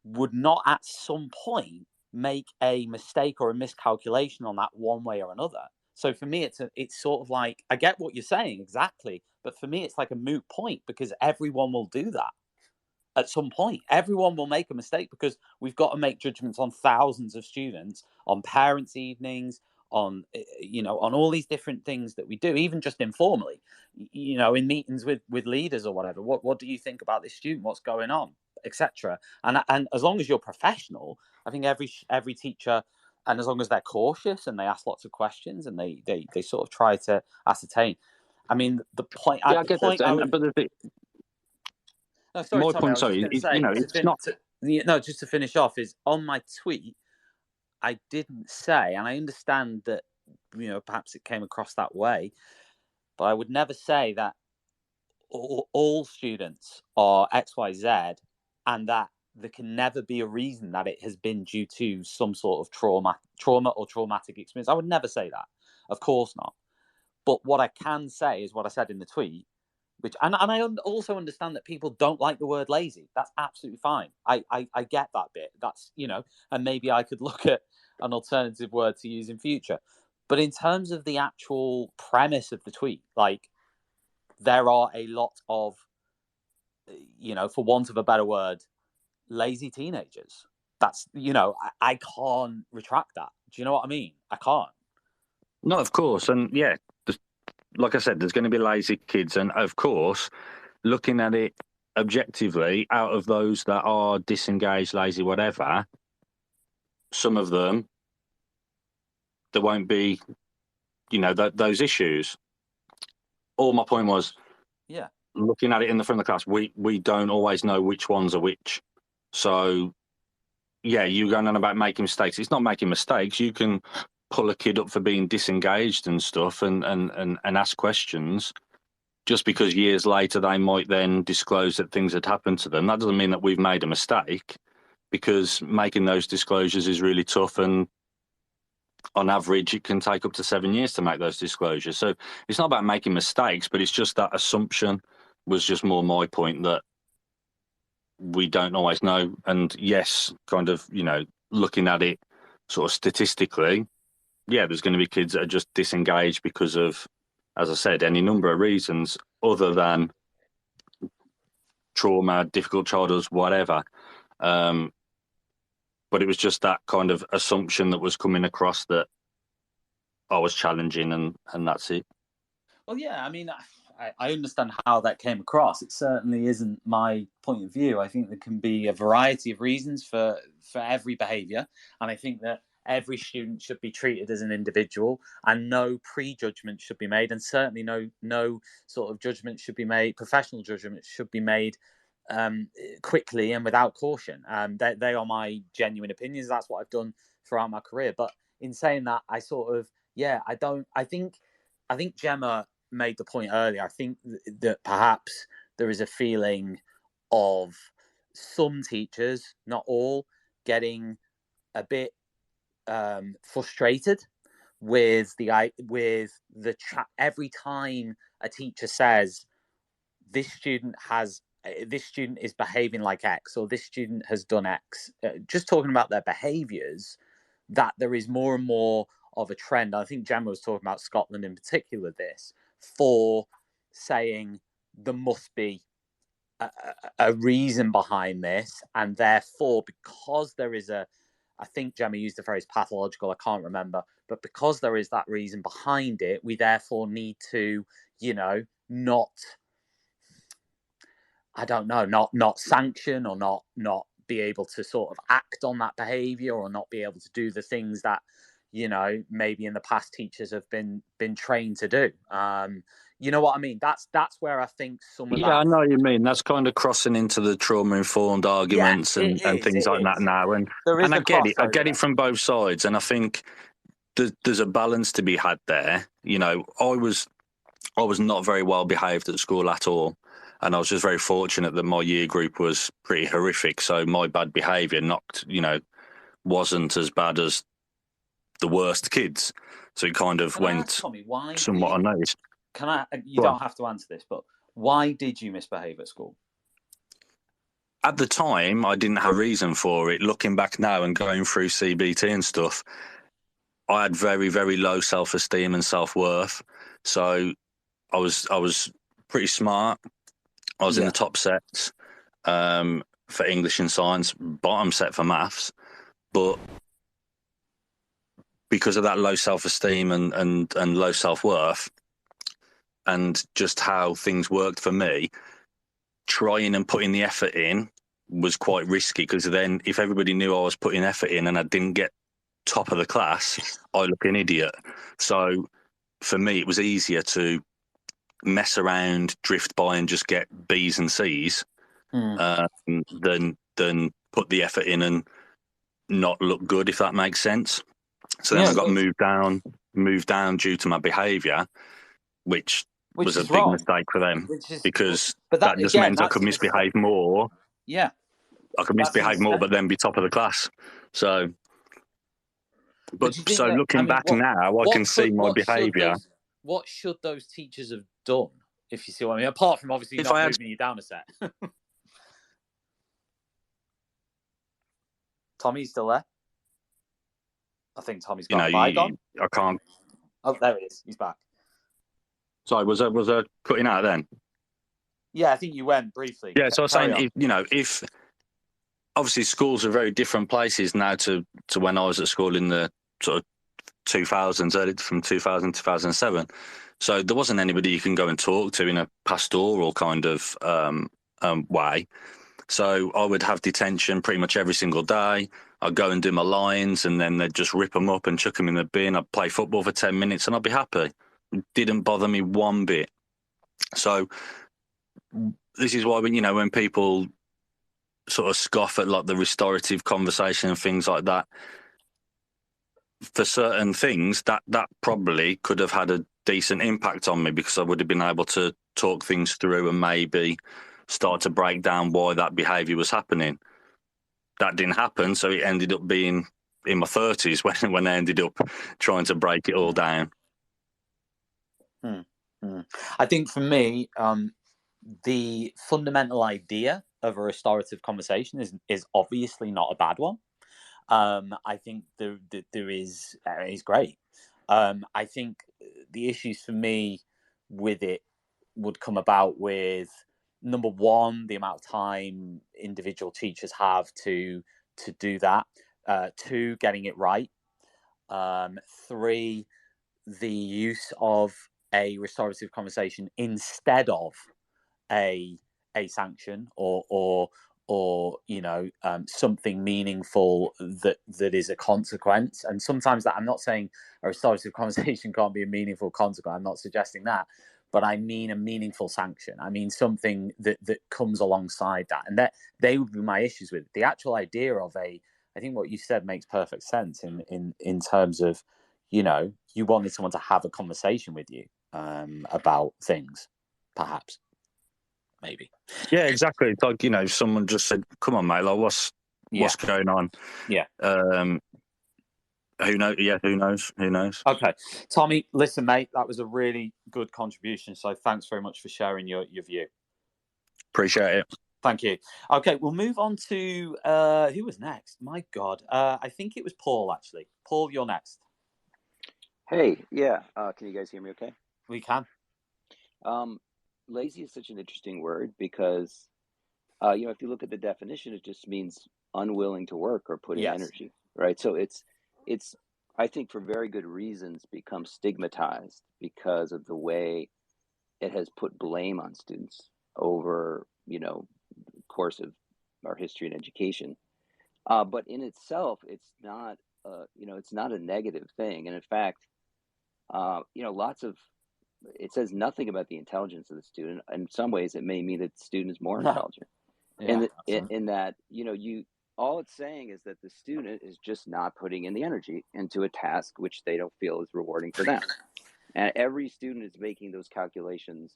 would not at some point make a mistake or a miscalculation on that one way or another. So for me, it's sort of like, I get what you're saying exactly, but for me, it's like a moot point because everyone will do that at some point. Everyone will make a mistake because we've got to make judgments on thousands of students, on parents' evenings, on, you know, on all these different things that we do, even just informally, you know, in meetings with leaders or whatever. What do you think about this student? What's going on, etc. And as long as you're professional, I think every teacher, and as long as they're cautious and they ask lots of questions and they sort of try to ascertain. I mean, the point. Yeah, I get that. But no, sorry, my Tommy, point, sorry, you know, it's not. No, just to finish off, is on my tweet, I didn't say, and I understand that, you know, perhaps it came across that way, but I would never say that all students are XYZ and that there can never be a reason that it has been due to some sort of trauma or traumatic experience. I would never say that. Of course not. But what I can say is what I said in the tweet, which, and I also understand that people don't like the word lazy. That's absolutely fine. I get that bit. That's, you know, and maybe I could look at an alternative word to use in future. But in terms of the actual premise of the tweet, like, there are a lot of, you know, for want of a better word, lazy teenagers. That's, you know, I can't retract that. Do you know what I mean? I can't. No, of course. And yeah, like I said, there's going to be lazy kids. And of course, looking at it objectively, out of those that are disengaged, lazy, whatever, some of them, there won't be, you know, those issues. All my point was, yeah, looking at it in the front of the class, we don't always know which ones are which. So, yeah, you're going on about making mistakes. It's not making mistakes. You can pull a kid up for being disengaged and stuff and ask questions. Just because years later they might then disclose that things had happened to them, that doesn't mean that we've made a mistake, because making those disclosures is really tough, and on average it can take up to 7 years to make those disclosures. So it's not about making mistakes, but it's just that assumption was just more my point, that we don't always know. And yes, kind of, you know, looking at it sort of statistically, yeah, there's going to be kids that are just disengaged because of, as I said, any number of reasons other than trauma, difficult childhoods, whatever. But it was just that kind of assumption that was coming across, that I was challenging, and that's it. Well, yeah, I mean, I understand how that came across. It certainly isn't my point of view. I think there can be a variety of reasons for every behaviour, and I think that every student should be treated as an individual, and no prejudgment should be made, and certainly no sort of judgment should be made. Professional judgment should be made quickly and without caution. They are my genuine opinions. That's what I've done throughout my career. But in saying that, I sort of I think Gemma made the point earlier. I think that perhaps there is a feeling of some teachers, not all, getting a bit frustrated with every time a teacher says this student is behaving like X, or this student has done X. Just talking about their behaviours, that there is more and more of a trend. I think Gemma was talking about Scotland in particular, this, for saying there must be a reason behind this, and therefore, because there is I think Gemma used the phrase pathological, I can't remember, but because there is that reason behind it, we therefore need to, not sanction, or not be able to sort of act on that behavior, or not be able to do the things that maybe in the past teachers have been trained to do. You know what I mean? That's where I think some of that. Yeah, I know what you mean. That's kind of crossing into the trauma-informed arguments and things like that now. And I get it from both sides. And I think there's a balance to be had there. I was not very well behaved at school at all. And I was just very fortunate that my year group was pretty horrific. So my bad behaviour wasn't as bad as the worst kids. So it kind of went somewhat unnoticed. You don't have to answer this, but why did you misbehave at school? At the time, I didn't have a reason for it. Looking back now and going through CBT and stuff, I had very, very low self-esteem and self-worth. So I was pretty smart. I was in the top sets for English and science, bottom set for maths. But because of that low self-esteem and low self-worth, and just how things worked for me, trying and putting the effort in was quite risky, because then if everybody knew I was putting effort in and I didn't get top of the class, I look an idiot. So for me, it was easier to mess around, drift by and just get B's and C's than put the effort in and not look good, if that makes sense. So then I got moved down due to my behaviour, which was a big mistake for them, because that just meant I could misbehave more. Yeah. I could misbehave more, but then be top of the class. So, looking back now, I can see my behaviour. What should those teachers have done, if you see what I mean? Apart from obviously moving you down a set. Tommy's still there? I think Tommy's got a mic on. I can't. Oh, there he is. He's back. Sorry, was I cutting out then? Yeah, I think you went briefly. Yeah, so I was saying, if obviously schools are very different places now to when I was at school in the sort of 2000s, from 2000 to 2007. So there wasn't anybody you can go and talk to in a pastoral kind of way. So I would have detention pretty much every single day. I'd go and do my lines, and then they'd just rip them up and chuck them in the bin. I'd play football for 10 minutes and I'd be happy. It didn't bother me one bit. So this is why, when people sort of scoff at like the restorative conversation and things like that, for certain things, that probably could have had a decent impact on me, because I would have been able to talk things through and maybe start to break down why that behaviour was happening. That didn't happen, so it ended up being in my 30s when I ended up trying to break it all down. I think for me, the fundamental idea of a restorative conversation is obviously not a bad one. I think there is great. I think the issues for me with it would come about with, number one, the amount of time individual teachers have to do that. Two, getting it right. Three, the use of a restorative conversation instead of a sanction or something meaningful that is a consequence. And sometimes that, I'm not saying a restorative conversation can't be a meaningful consequence, I'm not suggesting that, but I mean a meaningful sanction. I mean something that comes alongside that, and that they would be my issues with the actual idea of I think what you said makes perfect sense in terms of, you wanted someone to have a conversation with you about things, perhaps. Maybe. Yeah, exactly. It's like, someone just said, "Come on, mate, like what's going on?" Yeah. Who knows? Yeah, who knows? Who knows? Okay, Tommy, listen, mate, that was a really good contribution. So thanks very much for sharing your view. Appreciate it. Thank you. Okay, we'll move on to who was next? My God, I think it was Paul. Actually, Paul, you're next. Hey, yeah. Can you guys hear me? Okay. We can. Lazy is such an interesting word because, if you look at the definition, it just means unwilling to work or put in energy, right? So it's, I think for very good reasons, become stigmatized because of the way it has put blame on students over, the course of our history and education. But in itself, it's not, it's not a negative thing. And in fact, it says nothing about the intelligence of the student. In some ways, it may mean that the student is more intelligent. In that, all it's saying is that the student is just not putting in the energy into a task which they don't feel is rewarding for them. And every student is making those calculations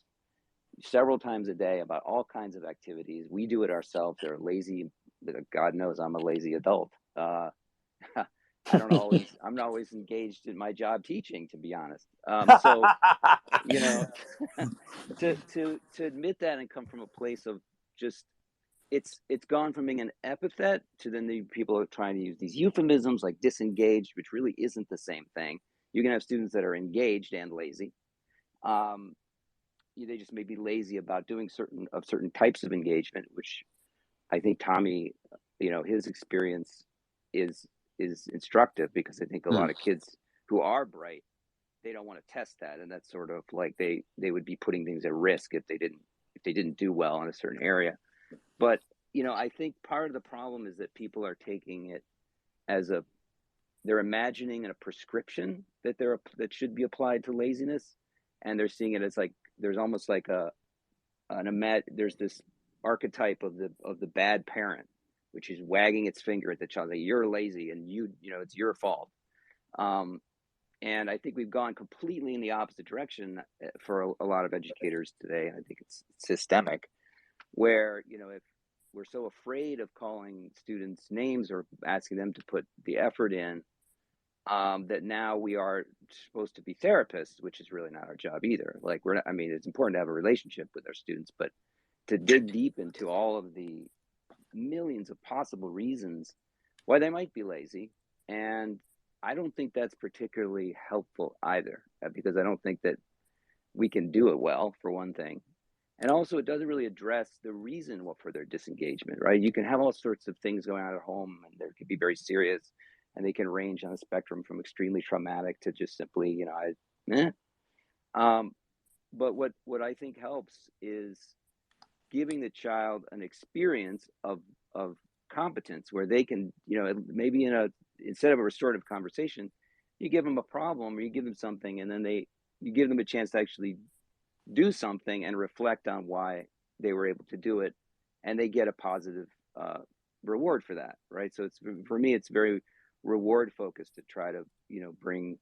several times a day about all kinds of activities. We do it ourselves. They're lazy. God knows I'm a lazy adult. I'm not always engaged in my job teaching, to be honest. So, to admit that and come from a place of just, it's gone from being an epithet to then the people are trying to use these euphemisms like disengaged, which really isn't the same thing. You can have students that are engaged and lazy. They just may be lazy about doing certain types of engagement, which I think Tommy, his experience is instructive, because I think a lot of kids who are bright, they don't want to test that, and that's sort of like they would be putting things at risk if they didn't do well in a certain area. But I think part of the problem is that people are taking it as they're imagining a prescription that should be applied to laziness, and they're seeing it as like there's almost like there's this archetype of the bad parent, which is wagging its finger at the child, like, you're lazy and it's your fault. And I think we've gone completely in the opposite direction for a lot of educators today. I think it's systemic, where, if we're so afraid of calling students names or asking them to put the effort in, that now we are supposed to be therapists, which is really not our job either. Like, it's important to have a relationship with our students, but to dig deep into all of the millions of possible reasons why they might be lazy. And I don't think that's particularly helpful either, because I don't think that we can do it well, for one thing. And also, it doesn't really address the reason for their disengagement, right? You can have all sorts of things going on at home, and they could be very serious, and they can range on a spectrum from extremely traumatic to just simply, But what I think helps is giving the child an experience of competence, where they can, maybe instead of a restorative conversation, you give them a problem or you give them something, and then you give them a chance to actually do something and reflect on why they were able to do it, and they get a positive reward for that, right? So for me, it's very reward focused to try to bring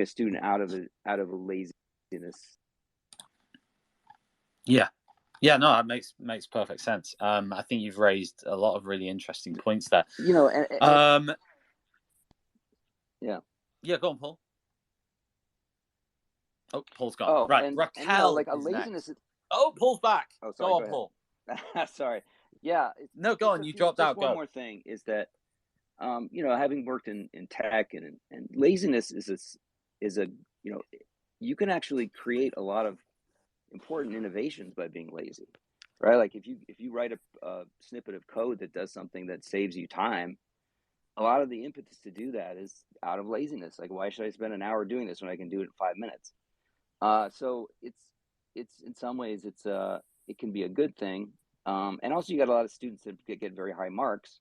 a student out of a laziness. Yeah, no, that makes perfect sense. I think you've raised a lot of really interesting points there. Yeah. Go on, Paul. Oh, Paul's gone. Right, Raquel. Like a laziness. Oh, Paul's back. Oh, sorry. Go on, Paul. Sorry. Yeah. No, go on. You dropped out. One more thing is that, having worked in tech and laziness is a you can actually create a lot of important innovations by being lazy, right? Like if you write a snippet of code that does something that saves you time, a lot of the impetus to do that is out of laziness. Like, why should I spend an hour doing this when I can do it in 5 minutes? So it's in some ways it can be a good thing. And also you got a lot of students that get very high marks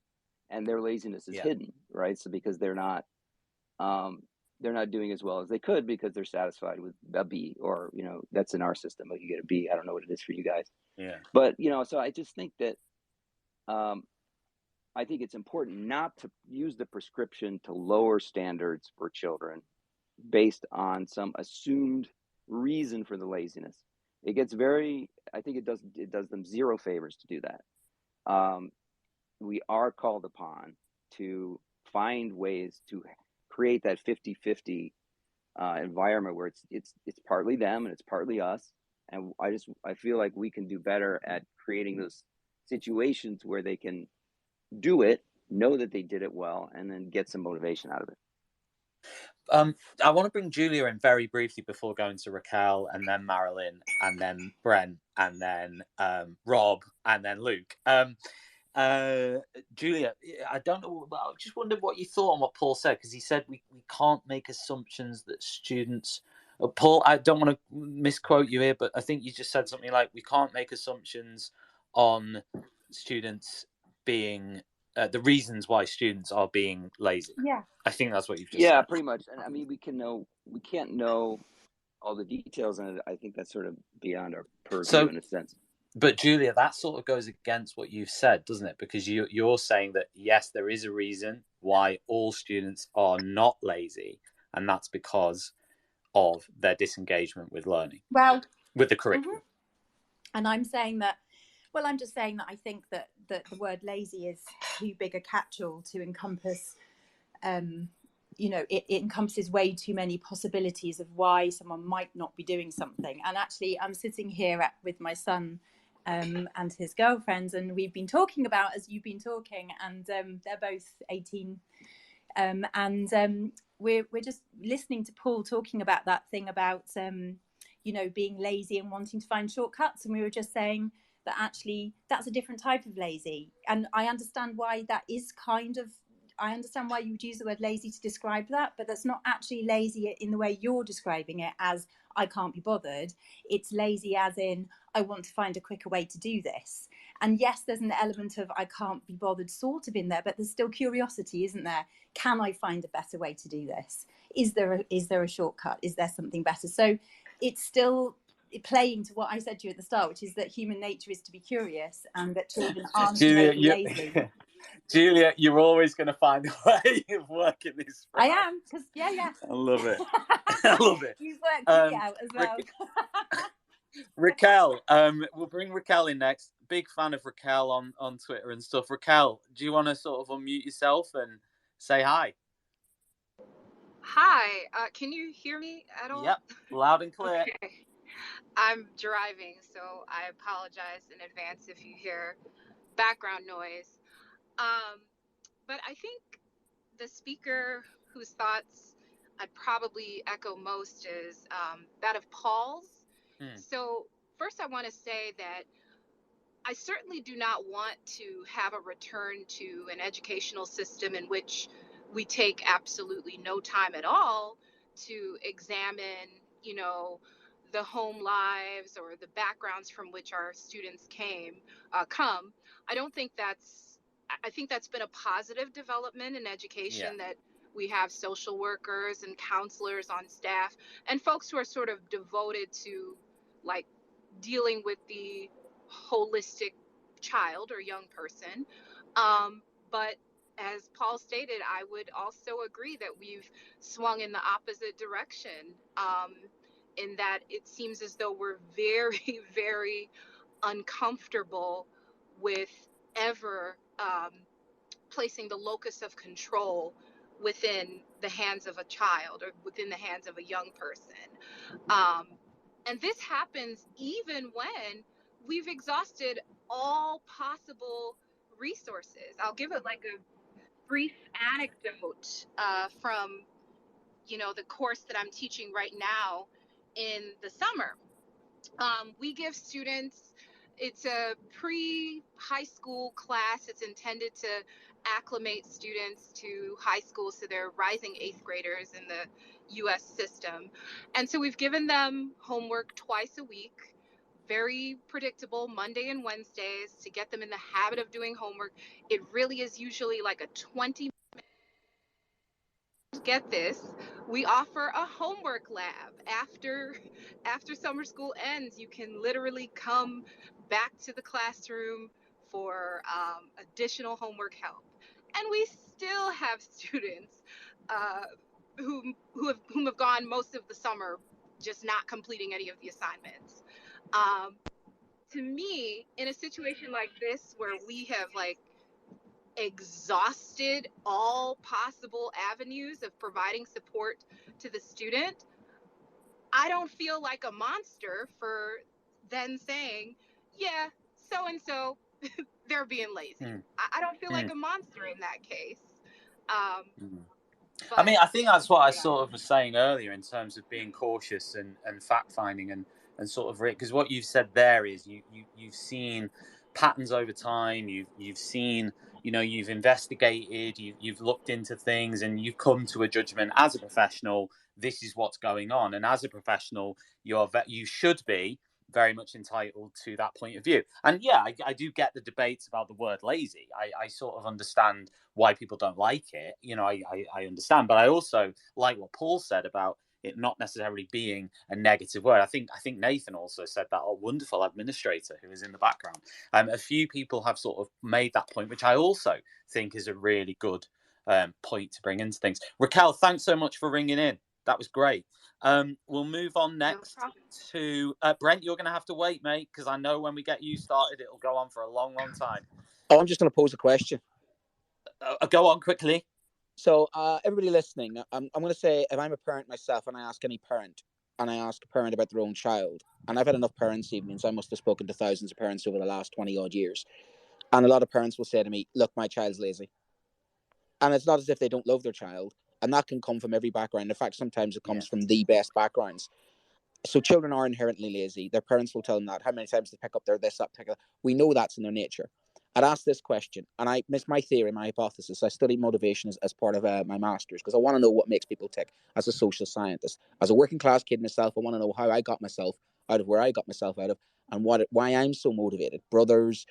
and their laziness is hidden, right? So because they're not doing as well as they could because they're satisfied with a B, or, you know, that's in our system. Like, you get a B. I don't know what it is for you guys. Yeah. But, you know, so I just think that I think it's important not to use the prescription to lower standards for children based on some assumed reason for the laziness. It gets I think it does them zero favors to do that. We are called upon to find ways to create that 50-50 environment where it's partly them and it's partly us. And I feel like we can do better at creating those situations where they can do it, know that they did it well, and then get some motivation out of it. I want to bring Julia in very briefly before going to Raquel, and then Marilyn, and then Brent, and then Rob, and then Luke. Julia, I don't know, but I just wondered what you thought on what Paul said, because he said we can't make assumptions that students... Paul, I don't want to misquote you here, but I think you just said something like, we can't make assumptions on students being... the reasons why students are being lazy. Yeah. I think that's what you've just said. Yeah, pretty much. And I mean, we can't know all the details, and I think that's sort of beyond our purview in a sense. But Julia, that sort of goes against what you've said, doesn't it? Because you're saying that, yes, there is a reason why all students are not lazy, and that's because of their disengagement with learning. Well, with the curriculum. Mm-hmm. And I'm saying that, well, I'm just saying that I think that the word lazy is too big a catch-all to encompass, you know, it encompasses way too many possibilities of why someone might not be doing something. And actually, I'm sitting here with my son and his girlfriends, and we've been talking about, as you've been talking, and they're both 18. We're just listening to Paul talking about that thing about, you know, being lazy and wanting to find shortcuts. And we were just saying that actually that's a different type of lazy. And I understand why that is I understand why you would use the word lazy to describe that, but that's not actually lazy in the way you're describing it as I can't be bothered. It's lazy as in I want to find a quicker way to do this. And yes, there's an element of I can't be bothered sort of in there, but there's still curiosity, isn't there? Can I find a better way to do this? Is there a shortcut? Is there something better? So it's still playing to what I said to you at the start, which is that human nature is to be curious and that children aren't lazy. Julia, you're always going to find a way of working this. I am, because yeah. I love it. I love it. You've worked it out as well. Raquel, we'll bring Raquel in next. Big fan of Raquel on Twitter and stuff. Raquel, do you want to sort of unmute yourself and say hi? Hi, can you hear me at all? Yep, loud and clear. Okay. I'm driving, so I apologize in advance if you hear background noise. But I think the speaker whose thoughts I'd probably echo most is that of Paul's. So first I want to say that I certainly do not want to have a return to an educational system in which we take absolutely no time at all to examine, you know, the home lives or the backgrounds from which our students come. I think that's been a positive development in education, that we have social workers and counselors on staff and folks who are sort of devoted to like dealing with the holistic child or young person. But as Paul stated, I would also agree that we've swung in the opposite direction, in that it seems as though we're very, very uncomfortable with ever placing the locus of control within the hands of a child or within the hands of a young person. And this happens even when we've exhausted all possible resources. I'll give it like a brief anecdote from, you know, the course that I'm teaching right now in the summer. We give students, it's a pre-high school class. It's intended to acclimate students to high school, so they're rising 8th graders in the US system. And so we've given them homework twice a week, very predictable, Monday and Wednesdays, to get them in the habit of doing homework. It really is usually like a 20. Get this, we offer a homework lab after summer school ends. You can literally come back to the classroom for additional homework help, and we still have students whom have gone most of the summer just not completing any of the assignments. To me, in a situation like this where we have like exhausted all possible avenues of providing support to the student, I don't feel like a monster for then saying, yeah, so and so, they're being lazy. I don't feel like a monster in that case. But, I mean, I think that's what I sort of was saying earlier in terms of being cautious and fact finding and sort of, because what you've said there is you've seen patterns over time. You've seen, you've investigated, you've looked into things, and you've come to a judgment as a professional. This is what's going on, and as a professional, you should be very much entitled to that point of view. And yeah, I do get the debates about the word lazy. I sort of understand why people don't like it. I understand, but I also like what Paul said about it not necessarily being a negative word. I think Nathan also said that, a wonderful administrator who is in the background. A few people have sort of made that point, which I also think is a really good point to bring into things. Raquel, thanks so much for ringing in. That was great. We'll move on next to Brent. You're going to have to wait, mate, because I know when we get you started, it'll go on for a long, long time. Oh, I'm just going to pose a question. Go on quickly. So everybody listening, I'm going to say, if I'm a parent myself and I ask any parent, and I ask a parent about their own child, and I've had enough parents evenings, I must have spoken to thousands of parents over the last 20 odd years, and a lot of parents will say to me, look, my child's lazy. And it's not as if they don't love their child, and that can come from every background. In fact, sometimes it comes from the best backgrounds. So children are inherently lazy. Their parents will tell them that. How many times they pick up their this, that, pick up. We know that's in their nature. I'd ask this question, and I miss my theory, my hypothesis. I study motivation as part of my master's because I want to know what makes people tick as a social scientist. As a working class kid myself, I want to know how I got myself out of where I got myself out of, and why I'm so motivated. Brothers,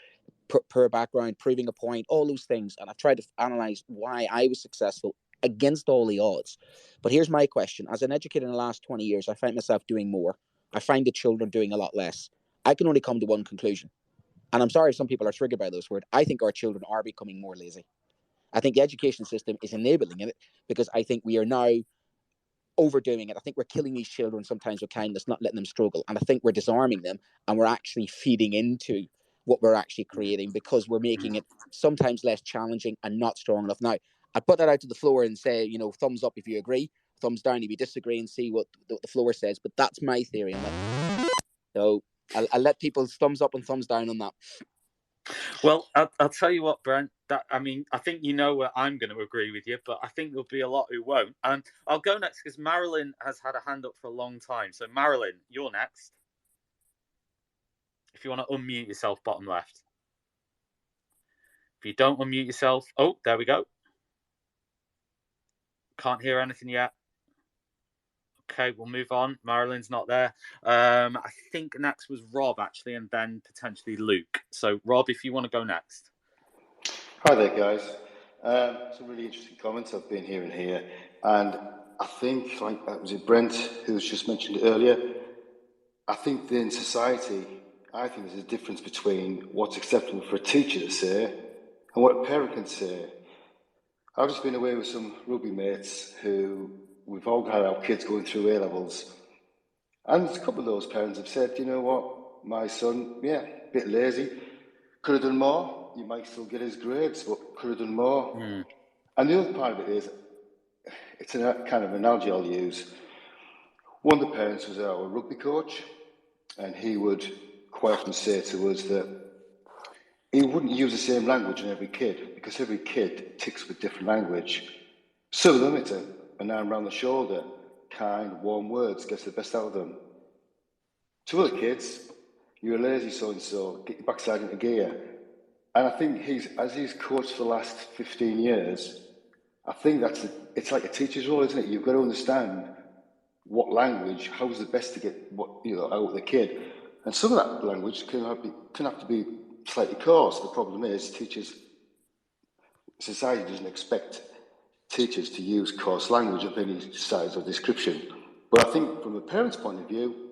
per background, proving a point, all those things. And I've tried to analyze why I was successful against all the odds. But here's my question. As an educator in the last 20 years, I find myself doing more. I find the children doing a lot less. I can only come to one conclusion. And I'm sorry if some people are triggered by those words. I think our children are becoming more lazy. I think the education system is enabling it because I think we are now overdoing it. I think we're killing these children sometimes with kindness, not letting them struggle. And I think we're disarming them, and we're actually feeding into what we're actually creating because we're making it sometimes less challenging and not strong enough. Now, I put that out to the floor and say, thumbs up if you agree, thumbs down if you disagree, and see what the floor says. But that's my theory on it. So I'll let people's thumbs up and thumbs down on that. Well, I'll tell you what, Brent. I think where I'm going to agree with you, but I think there'll be a lot who won't. I'll go next because Marilyn has had a hand up for a long time. So, Marilyn, you're next. If you want to unmute yourself, bottom left. If you don't unmute yourself, oh, there we go. Can't hear anything yet. Okay, we'll move on. Marilyn's not there. I think next was Rob, actually, and then potentially Luke. So, Rob, if you want to go next. Hi there, guys. Some really interesting comments I've been hearing here. And I think, was it Brent who was just mentioned earlier? I think in society, there's a difference between what's acceptable for a teacher to say and what a parent can say. I've just been away with some rugby mates who we've all had our kids going through A-levels. And a couple of those parents have said, you know what, my son, a bit lazy, could have done more. You might still get his grades, but could have done more. And the other part of it is, it's a kind of analogy I'll use. One of the parents was our rugby coach, and he would quite often say to us that he wouldn't use the same language in every kid, because every kid ticks with different language. Some of them, it's an arm around the shoulder, kind, warm words, gets the best out of them. To other kids, you're a lazy so-and-so, get your backside into gear. And I think as he's coached for the last 15 years, I think it's like a teacher's role, isn't it? You've got to understand what language, how's the best to get what out of the kid. And some of that language can have to be slightly coarse. The problem is society doesn't expect teachers to use coarse language of any size or description. But I think from a parent's point of view,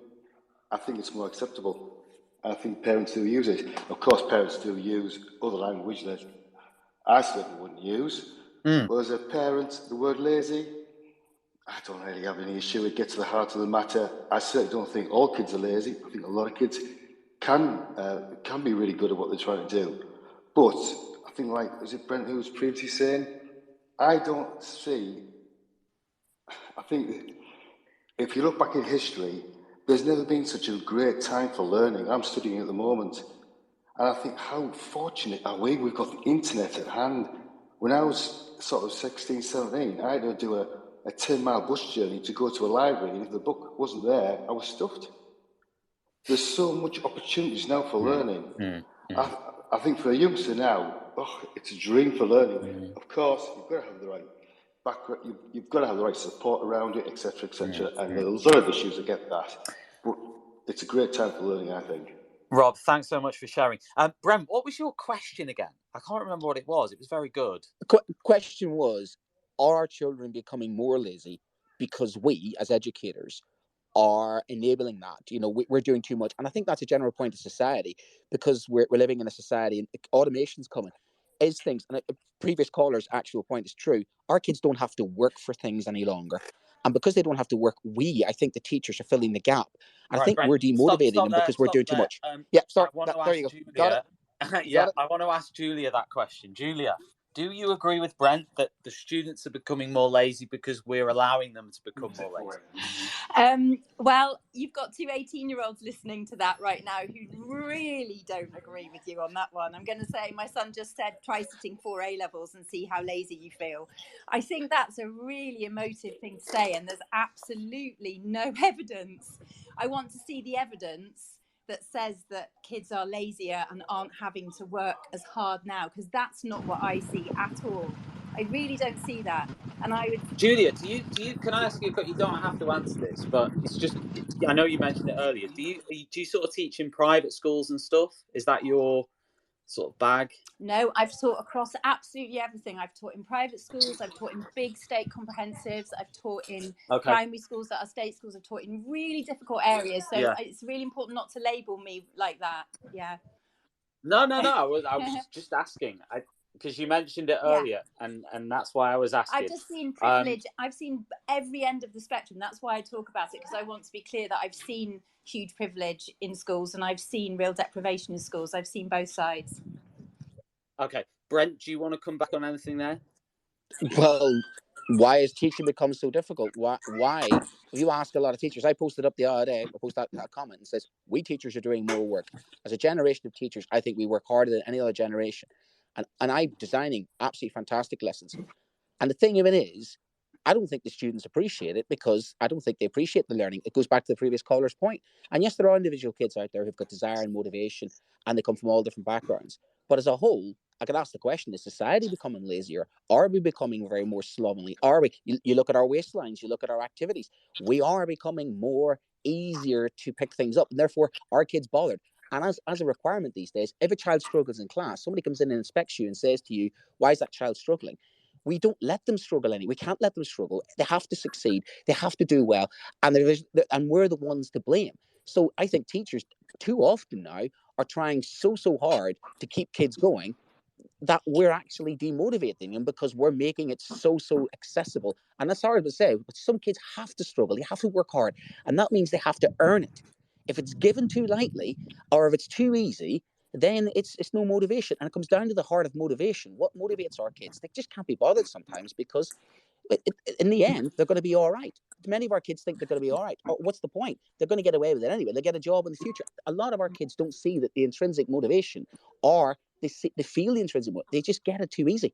I think it's more acceptable. I think parents do use it. Of course, parents do use other language that I certainly wouldn't use. But as a parent, the word lazy, I don't really have any issue. It gets to the heart of the matter. I certainly don't think all kids are lazy. I think a lot of kids can be really good at what they're trying to do. But I think, like, was it Brent who was previously saying, I think if you look back in history, there's never been such a great time for learning. I'm studying at the moment. And I think, how fortunate are we? We've got the internet at hand. When I was sort of 16, 17, I had to do a 10-mile bus journey to go to a library. And if the book wasn't there, I was stuffed. There's so much opportunities now for learning. I think for a youngster now, it's a dream for learning. Of course, you've got to have the right background, you've got to have the right support around it, etc., etc. And there's a lot of issues to get that. But it's a great time for learning, I think. Rob, thanks so much for sharing. Brent, what was your question again? I can't remember what it was. It was very good. Question was, are our children becoming more lazy because we, as educators, are enabling that? We're doing too much. And I think that's a general point of society, because we're living in a society and automation's coming. Is things, and a previous caller's actual point is true, our kids don't have to work for things any longer. And because they don't have to work, I think the teachers are filling the gap. And I think Brent, we're demotivating them because we're doing too much. Sorry, there you go. Got it. I want to ask Julia that question. Julia, do you agree with Brent that the students are becoming more lazy because we're allowing them to become more lazy? Well, you've got two 18-year-olds listening to that right now who really don't agree with you on that one. I'm going to say my son just said, try sitting 4 A-levels and see how lazy you feel. I think that's a really emotive thing to say, and there's absolutely no evidence. I want to see the evidence that says that kids are lazier and aren't having to work as hard now, because that's not what I see at all. I really don't see that. And I would, Julia, do you can I ask you, you don't have to answer this, but it's just, I know you mentioned it earlier. Do you sort of teach in private schools and stuff? Is that your sort of bag? No, I've taught across absolutely everything. I've taught in private schools, I've taught in big state comprehensives, I've taught in primary schools that are state schools, I've taught in really difficult areas. So it's really important not to label me like that. Yeah. No. I was just asking. Because you mentioned it earlier, and that's why I was asking. I've just seen privilege. I've seen every end of the spectrum. That's why I talk about it, because I want to be clear that I've seen huge privilege in schools and I've seen real deprivation in schools. I've seen both sides. Okay. Brent, do you want to come back on anything there? Well, why has teaching become so difficult? Why? If you ask a lot of teachers, I posted up the other day, I posted out a comment and says, we teachers are doing more work. As a generation of teachers, I think we work harder than any other generation. And I'm designing absolutely fantastic lessons. And the thing of it is, I don't think the students appreciate it, because I don't think they appreciate the learning. It goes back to the previous caller's point. And yes, there are individual kids out there who've got desire and motivation, and they come from all different backgrounds. But as a whole, I could ask the question, is society becoming lazier? Are we becoming very more slovenly? Are we? You look at our waistlines, you look at our activities. We are becoming more easier to pick things up. And therefore, are kids bothered? And as a requirement these days, if a child struggles in class, somebody comes in and inspects you and says to you, why is that child struggling? We don't let them struggle we can't let them struggle. They have to succeed. They have to do well. And we're the ones to blame. So I think teachers too often now are trying so hard to keep kids going that we're actually demotivating them, because we're making it so accessible. And that's hard to say, but some kids have to struggle. They have to work hard. And that means they have to earn it. If it's given too lightly, or if it's too easy, then it's no motivation. And it comes down to the heart of motivation. What motivates our kids? They just can't be bothered sometimes, because in the end, they're going to be all right. Many of our kids think they're going to be all right. What's the point? They're going to get away with it anyway. They'll get a job in the future. A lot of our kids don't see that the intrinsic motivation, or they feel the intrinsic motivation. They just get it too easy.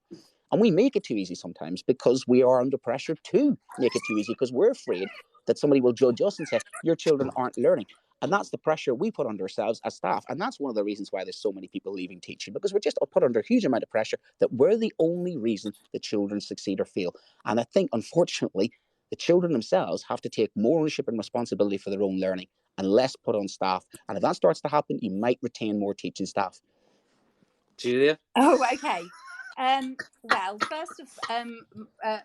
And we make it too easy sometimes, because we are under pressure to make it too easy, because we're afraid that somebody will judge us and say, your children aren't learning. And that's the pressure we put on ourselves as staff. And that's one of the reasons why there's so many people leaving teaching, because we're just put under a huge amount of pressure that we're the only reason the children succeed or fail. And I think, unfortunately, the children themselves have to take more ownership and responsibility for their own learning and less put on staff. And if that starts to happen, you might retain more teaching staff. Julia? Oh, okay. Well, first of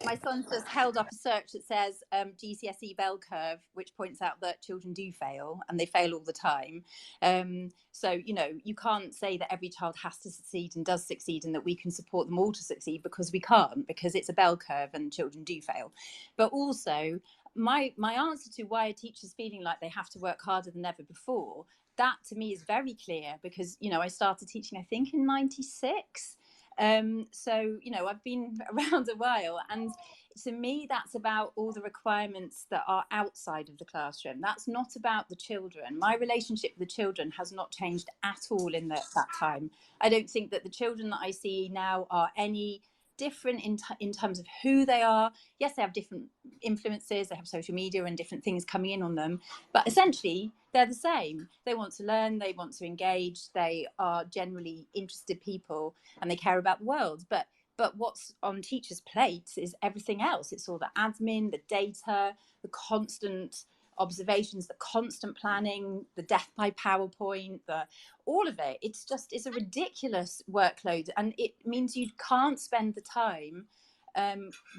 my son's just held up a search that says GCSE bell curve, which points out that children do fail, and they fail all the time. So, you know, you can't say that every child has to succeed and does succeed, and that we can support them all to succeed, because we can't, because it's a bell curve and children do fail. But also, my answer to why a teacher's feeling like they have to work harder than ever before, that to me is very clear, because, you know, I started teaching, I think, in '96. So, you know, I've been around a while, and to me, that's about all the requirements that are outside of the classroom. That's not about the children. My relationship with the children has not changed at all in that time. I don't think that the children that I see now are any different in terms of who they are. Yes, they have different influences, they have social media and different things coming in on them, but essentially they're the same. They want to learn, they want to engage, they are generally interested people, and they care about the world. But what's on teachers' plates is everything else. It's all the admin, the data, the constant observations, the constant planning, the death by PowerPoint, all of it. It's a ridiculous workload, and it means you can't spend the time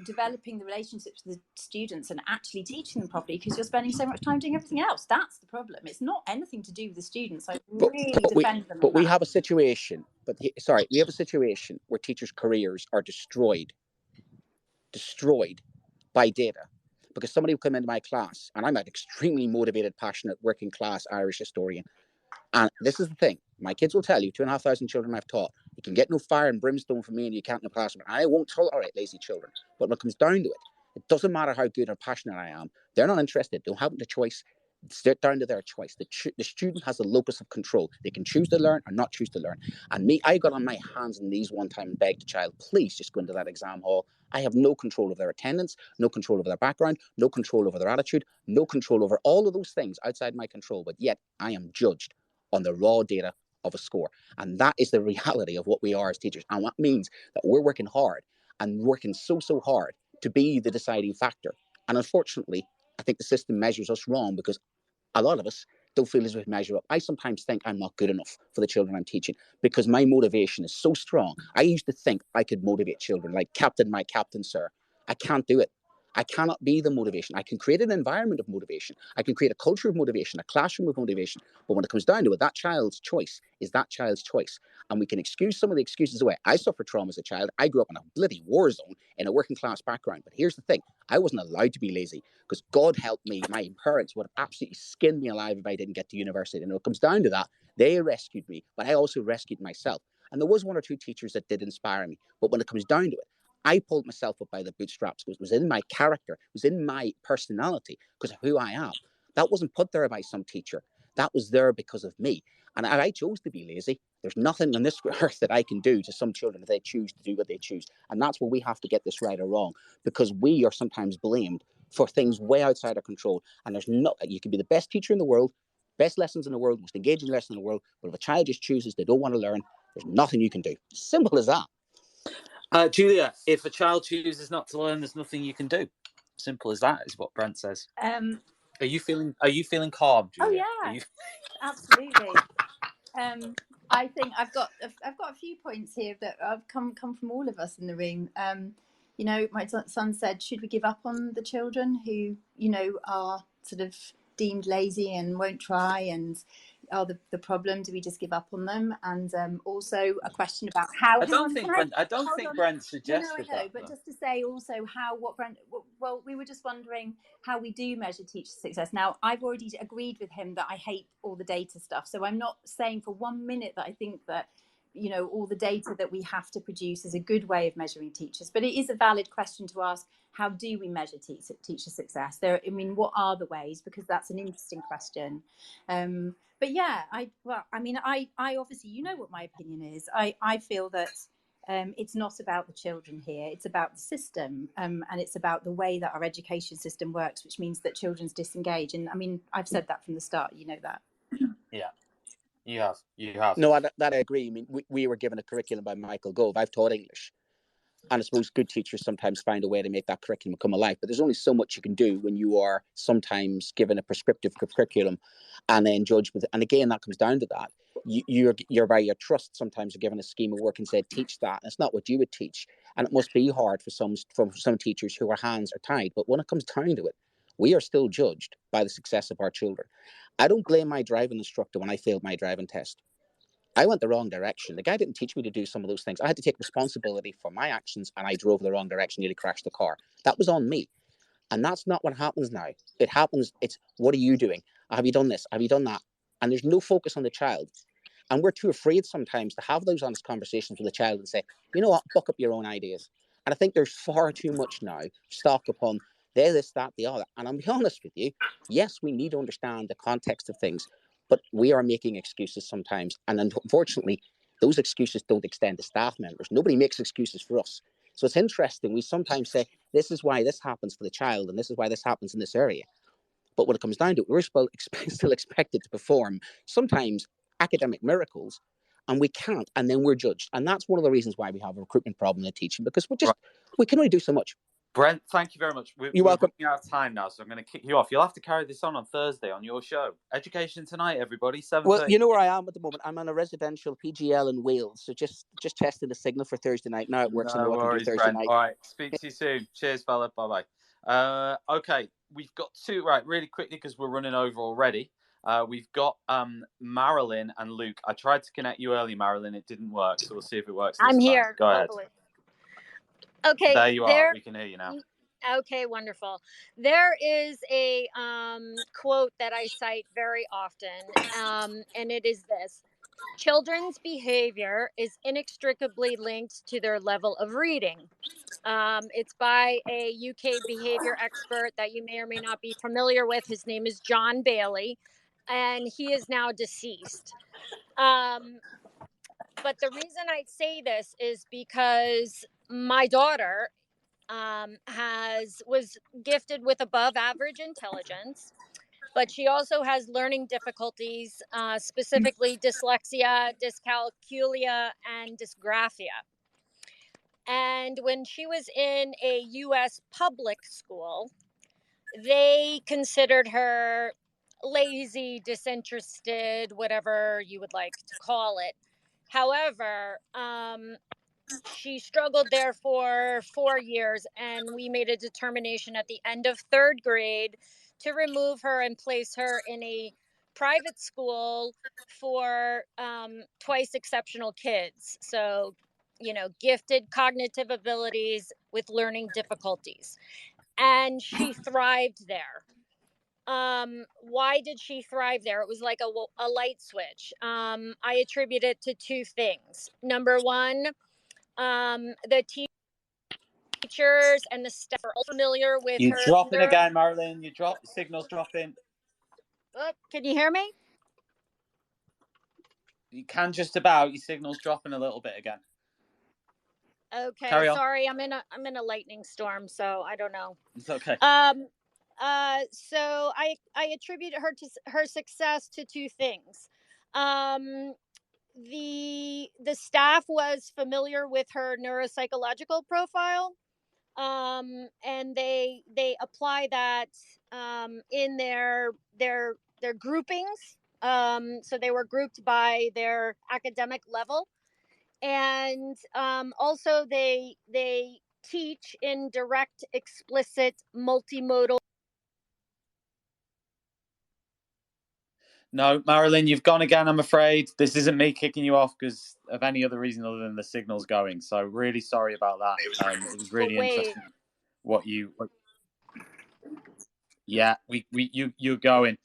developing the relationships with the students and actually teaching them properly, because you're spending so much time doing everything else. That's the problem. It's not anything to do with the students. I really defend them. But we have a situation. We have a situation where teachers' careers are destroyed by data. Because somebody will come into my class, and I'm an extremely motivated, passionate, working class Irish historian. And this is the thing. My kids will tell you, 2,500 children I've taught, you can get no fire and brimstone from me, and you can't in the classroom. I won't tolerate lazy children. But when it comes down to it, it doesn't matter how good or passionate I am. They're not interested. They don't have the choice. It's down to their choice. The student has a locus of control. They can choose to learn or not choose to learn. And me, I got on my hands and knees one time and begged the child, please just go into that exam hall. I have no control of their attendance, no control over their background, no control over their attitude, no control over all of those things outside my control. But yet I am judged on the raw data of a score. And that is the reality of what we are as teachers. And that means that we're working hard and working so hard to be the deciding factor. And unfortunately, I think the system measures us wrong, because a lot of us don't feel as if we measure up. I sometimes think I'm not good enough for the children I'm teaching, because my motivation is so strong. I used to think I could motivate children like my captain, sir. I can't do it. I cannot be the motivation. I can create an environment of motivation. I can create a culture of motivation, a classroom of motivation. But when it comes down to it, that child's choice is that child's choice. And we can excuse some of the excuses away. I suffered trauma as a child. I grew up in a bloody war zone in a working class background. But here's the thing. I wasn't allowed to be lazy, because God help me, my parents would have absolutely skinned me alive if I didn't get to university. And when it comes down to that, they rescued me, but I also rescued myself. And there was one or two teachers that did inspire me. But when it comes down to it, I pulled myself up by the bootstraps, because it was in my character, it was in my personality, because of who I am. That wasn't put there by some teacher. That was there because of me. And I chose to be lazy. There's nothing on this earth that I can do to some children if they choose to do what they choose. And that's where we have to get this right or wrong, because we are sometimes blamed for things way outside our control. And you can be the best teacher in the world, best lessons in the world, most engaging lesson in the world, but if a child just chooses they don't want to learn, there's nothing you can do. Simple as that. Julia, if a child chooses not to learn, there's nothing you can do. Simple as that is what Brent says. Are you feeling calm, Julia? Oh yeah, absolutely. I think I've got a few points here that have come from all of us in the room. You know, my son said, should we give up on the children who, you know, are sort of deemed lazy and won't try and are the problem? Do we just give up on them? And also a question about how. I don't think Brent suggested that. But just to say also what Brent. Well, we were just wondering how we do measure teacher success. Now, I've already agreed with him that I hate all the data stuff. So I'm not saying for 1 minute that I think that, you know, all the data that we have to produce is a good way of measuring teachers. But it is a valid question to ask, how do we measure teacher success? What are the ways? Because that's an interesting question. But yeah, I obviously, you know what my opinion is. I feel that It's not about the children here, it's about the system, and it's about the way that our education system works, which means that children's disengage. And I mean, I've said that from the start, you know that. Yeah, you have. No, that I agree. I mean, we were given a curriculum by Michael Gove. I've taught English. And I suppose good teachers sometimes find a way to make that curriculum come alive. But there's only so much you can do when you are sometimes given a prescriptive curriculum and then judged with it. And again, that comes down to that. You're by your trust sometimes are given a scheme of work and said, teach that. And it's not what you would teach. And it must be hard for some teachers who our hands are tied. But when it comes down to it, we are still judged by the success of our children. I don't blame my driving instructor when I failed my driving test. I went the wrong direction. The guy didn't teach me to do some of those things. I had to take responsibility for my actions, and I drove the wrong direction, nearly crashed the car. That was on me. And that's not what happens now. It happens, it's, what are you doing? Have you done this? Have you done that? And there's no focus on the child. And we're too afraid sometimes to have those honest conversations with the child and say, you know what, buck up your own ideas. And I think there's far too much now stock upon this, that, the other. And I'll be honest with you, yes, we need to understand the context of things, but we are making excuses sometimes. And unfortunately, those excuses don't extend to staff members. Nobody makes excuses for us. So it's interesting. We sometimes say, this is why this happens for the child, and this is why this happens in this area. But when it comes down to it, we're still expected to perform sometimes academic miracles, and we can't, and then we're judged. And that's one of the reasons why we have a recruitment problem in teaching, because we can only do so much. Brent, thank you very much. You're welcome. We're running out of time now, so I'm going to kick you off. You'll have to carry this on Thursday on your show. Education Tonight, everybody. 7:30. Well, you know where I am at the moment. I'm on a residential PGL in Wales, so just testing the signal for Thursday night. Now it works. No worries, Thursday night. All right, speak to you soon. Cheers, fella. Bye-bye. Okay, we've got two, right, really quickly because we're running over already. We've got Marilyn and Luke. I tried to connect you early, Marilyn. It didn't work, so we'll see if it works this I'm time. here. Go ahead. Okay. There you are. We can hear you now. Okay, wonderful. There is a quote that I cite very often, and it is this: children's behavior is inextricably linked to their level of reading. It's by a UK behavior expert that you may or may not be familiar with. His name is John Bailey, and he is now deceased. But the reason I say this is because my daughter was gifted with above average intelligence, but she also has learning difficulties, specifically dyslexia, dyscalculia, and dysgraphia. And when she was in a U.S. public school, they considered her lazy, disinterested, whatever you would like to call it. However, she struggled there for 4 years, and we made a determination at the end of 3rd grade to remove her and place her in a private school for twice exceptional kids. So, gifted cognitive abilities with learning difficulties. And she thrived there. Why did she thrive there? It was like a light switch. I attribute it to 2 things. Number one, the teachers and the staff are familiar with her. You're dropping again, Marilyn. Signal's dropping. Oh, can you hear me? You can just about. Your signal's dropping a little bit again. Okay, sorry. I'm in a lightning storm, so I don't know. It's okay. So I attribute her success to 2 things. The staff was familiar with her neuropsychological profile, and they apply that in their groupings. So they were grouped by their academic level, and also they teach in direct, explicit, multimodal. No, Marilyn, you've gone again, I'm afraid. This isn't me kicking you off because of any other reason other than the signal's going. So really sorry about that. It was really interesting what you... Yeah, you're going.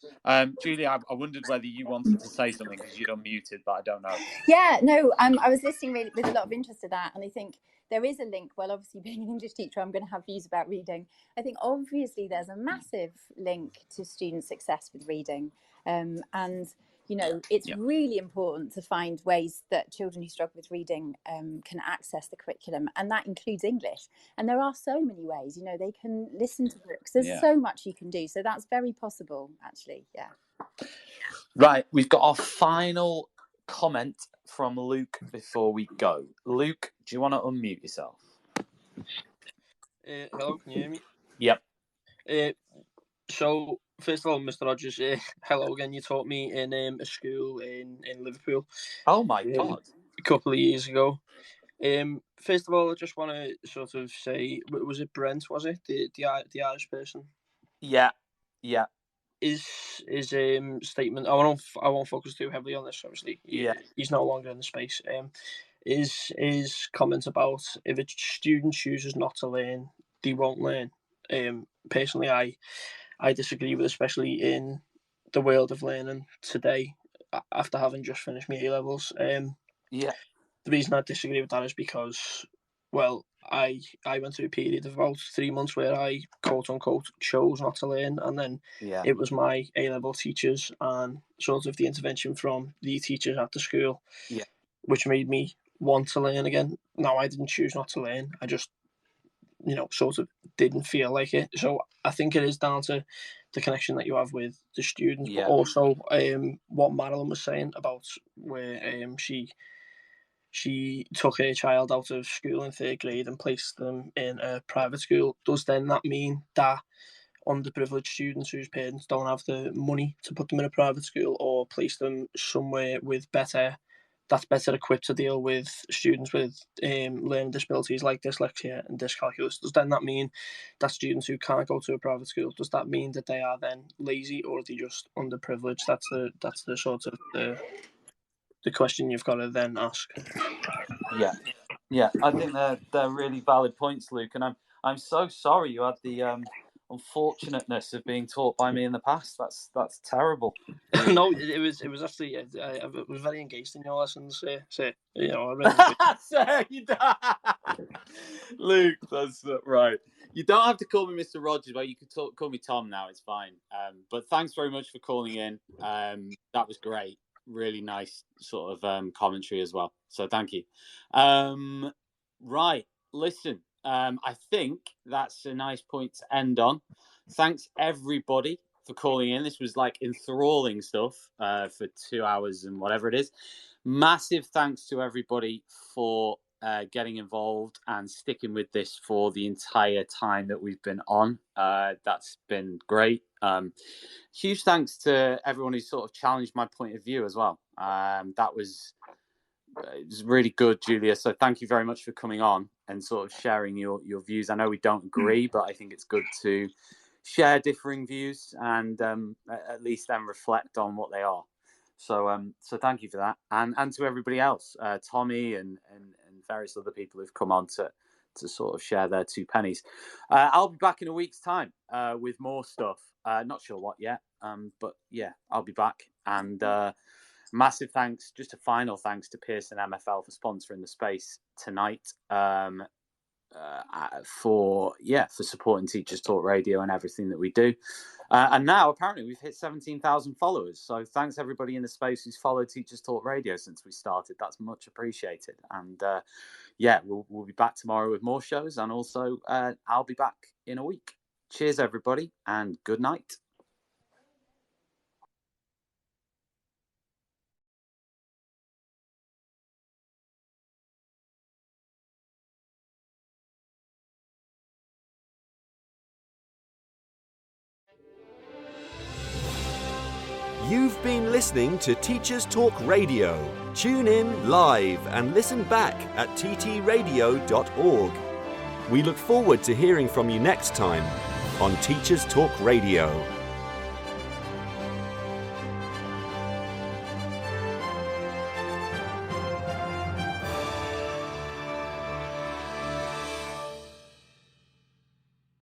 Julie, I wondered whether you wanted to say something because you'd unmuted, but I don't know. Yeah, no, I was listening really with a lot of interest to that. And I think there is a link. Well, obviously being an English teacher, I'm going to have views about reading. I think obviously there's a massive link to student success with reading. And You know, it's really important to find ways that children who struggle with reading can access the curriculum, and that includes English. And there are so many ways, you know, they can listen to books. There's so much you can do. So that's very possible, actually. Yeah. Right. We've got our final comment from Luke before we go. Luke, do you want to unmute yourself? Hello, can you hear me? Yep. So, first of all, Mr. Rogers, hello again. You taught me in a school in Liverpool. Oh my God. A couple of years ago. First of all, I just want to sort of say, was it Brent, was it? The Irish person? Yeah. His statement, I won't focus too heavily on this, obviously. He's no longer in the space. His comment about if a student chooses not to learn, they won't learn. Personally, I disagree with, especially in the world of learning today, after having just finished my A-levels. The reason I disagree with that is because, well, I went through a period of about 3 months where I, quote unquote, chose not to learn, and then it was my A-level teachers and sort of the intervention from the teachers at the school, which made me want to learn again. Now, I didn't choose not to learn. I just, sort of didn't feel like it. So I think it is down to the connection that you have with the students, but also what Marilyn was saying about where she took her child out of school in 3rd grade and placed them in a private school. Does then that mean that underprivileged students whose parents don't have the money to put them in a private school or place them somewhere with that's better equipped to deal with students with learning disabilities like dyslexia and dyscalculia? Does then that mean that students who can't go to a private school, does that mean that they are then lazy, or are they just underprivileged? That's the sort of the question you've got to then ask. Yeah. I think they're really valid points, Luke, and I'm so sorry you had the unfortunateness of being taught by me in the past. That's terrible. No, it was actually I was very engaged in your lessons. I really Luke, that's right. You don't have to call me Mr. Rogers, but you can call me Tom now. It's fine. But thanks very much for calling in. That was great. Really nice sort of commentary as well. So thank you. Right. Listen. I think that's a nice point to end on. Thanks everybody for calling in. This was like enthralling stuff for 2 hours and whatever it is. Massive thanks to everybody for getting involved and sticking with this for the entire time that we've been on. That's been great. Huge thanks to everyone who sort of challenged my point of view as well. That was really good, Julia. So thank you very much for coming on and sort of sharing your views. I know we don't agree, but I think it's good to share differing views and at least then reflect on what they are. So thank you for that, and to everybody else, Tommy and various other people who've come on to sort of share their 2 pennies. I'll be back in a week's time with more stuff. Not sure what yet, but yeah, I'll be back. And massive thanks, just a final thanks to Pearson MFL for sponsoring the space tonight, for supporting Teachers Talk Radio and everything that we do. And now apparently we've hit 17,000 followers. So thanks everybody in the space who's followed Teachers Talk Radio since we started. That's much appreciated. And we'll be back tomorrow with more shows, and also I'll be back in a week. Cheers everybody, and good night. You've been listening to Teachers Talk Radio. Tune in live and listen back at ttradio.org. We look forward to hearing from you next time on Teachers Talk Radio.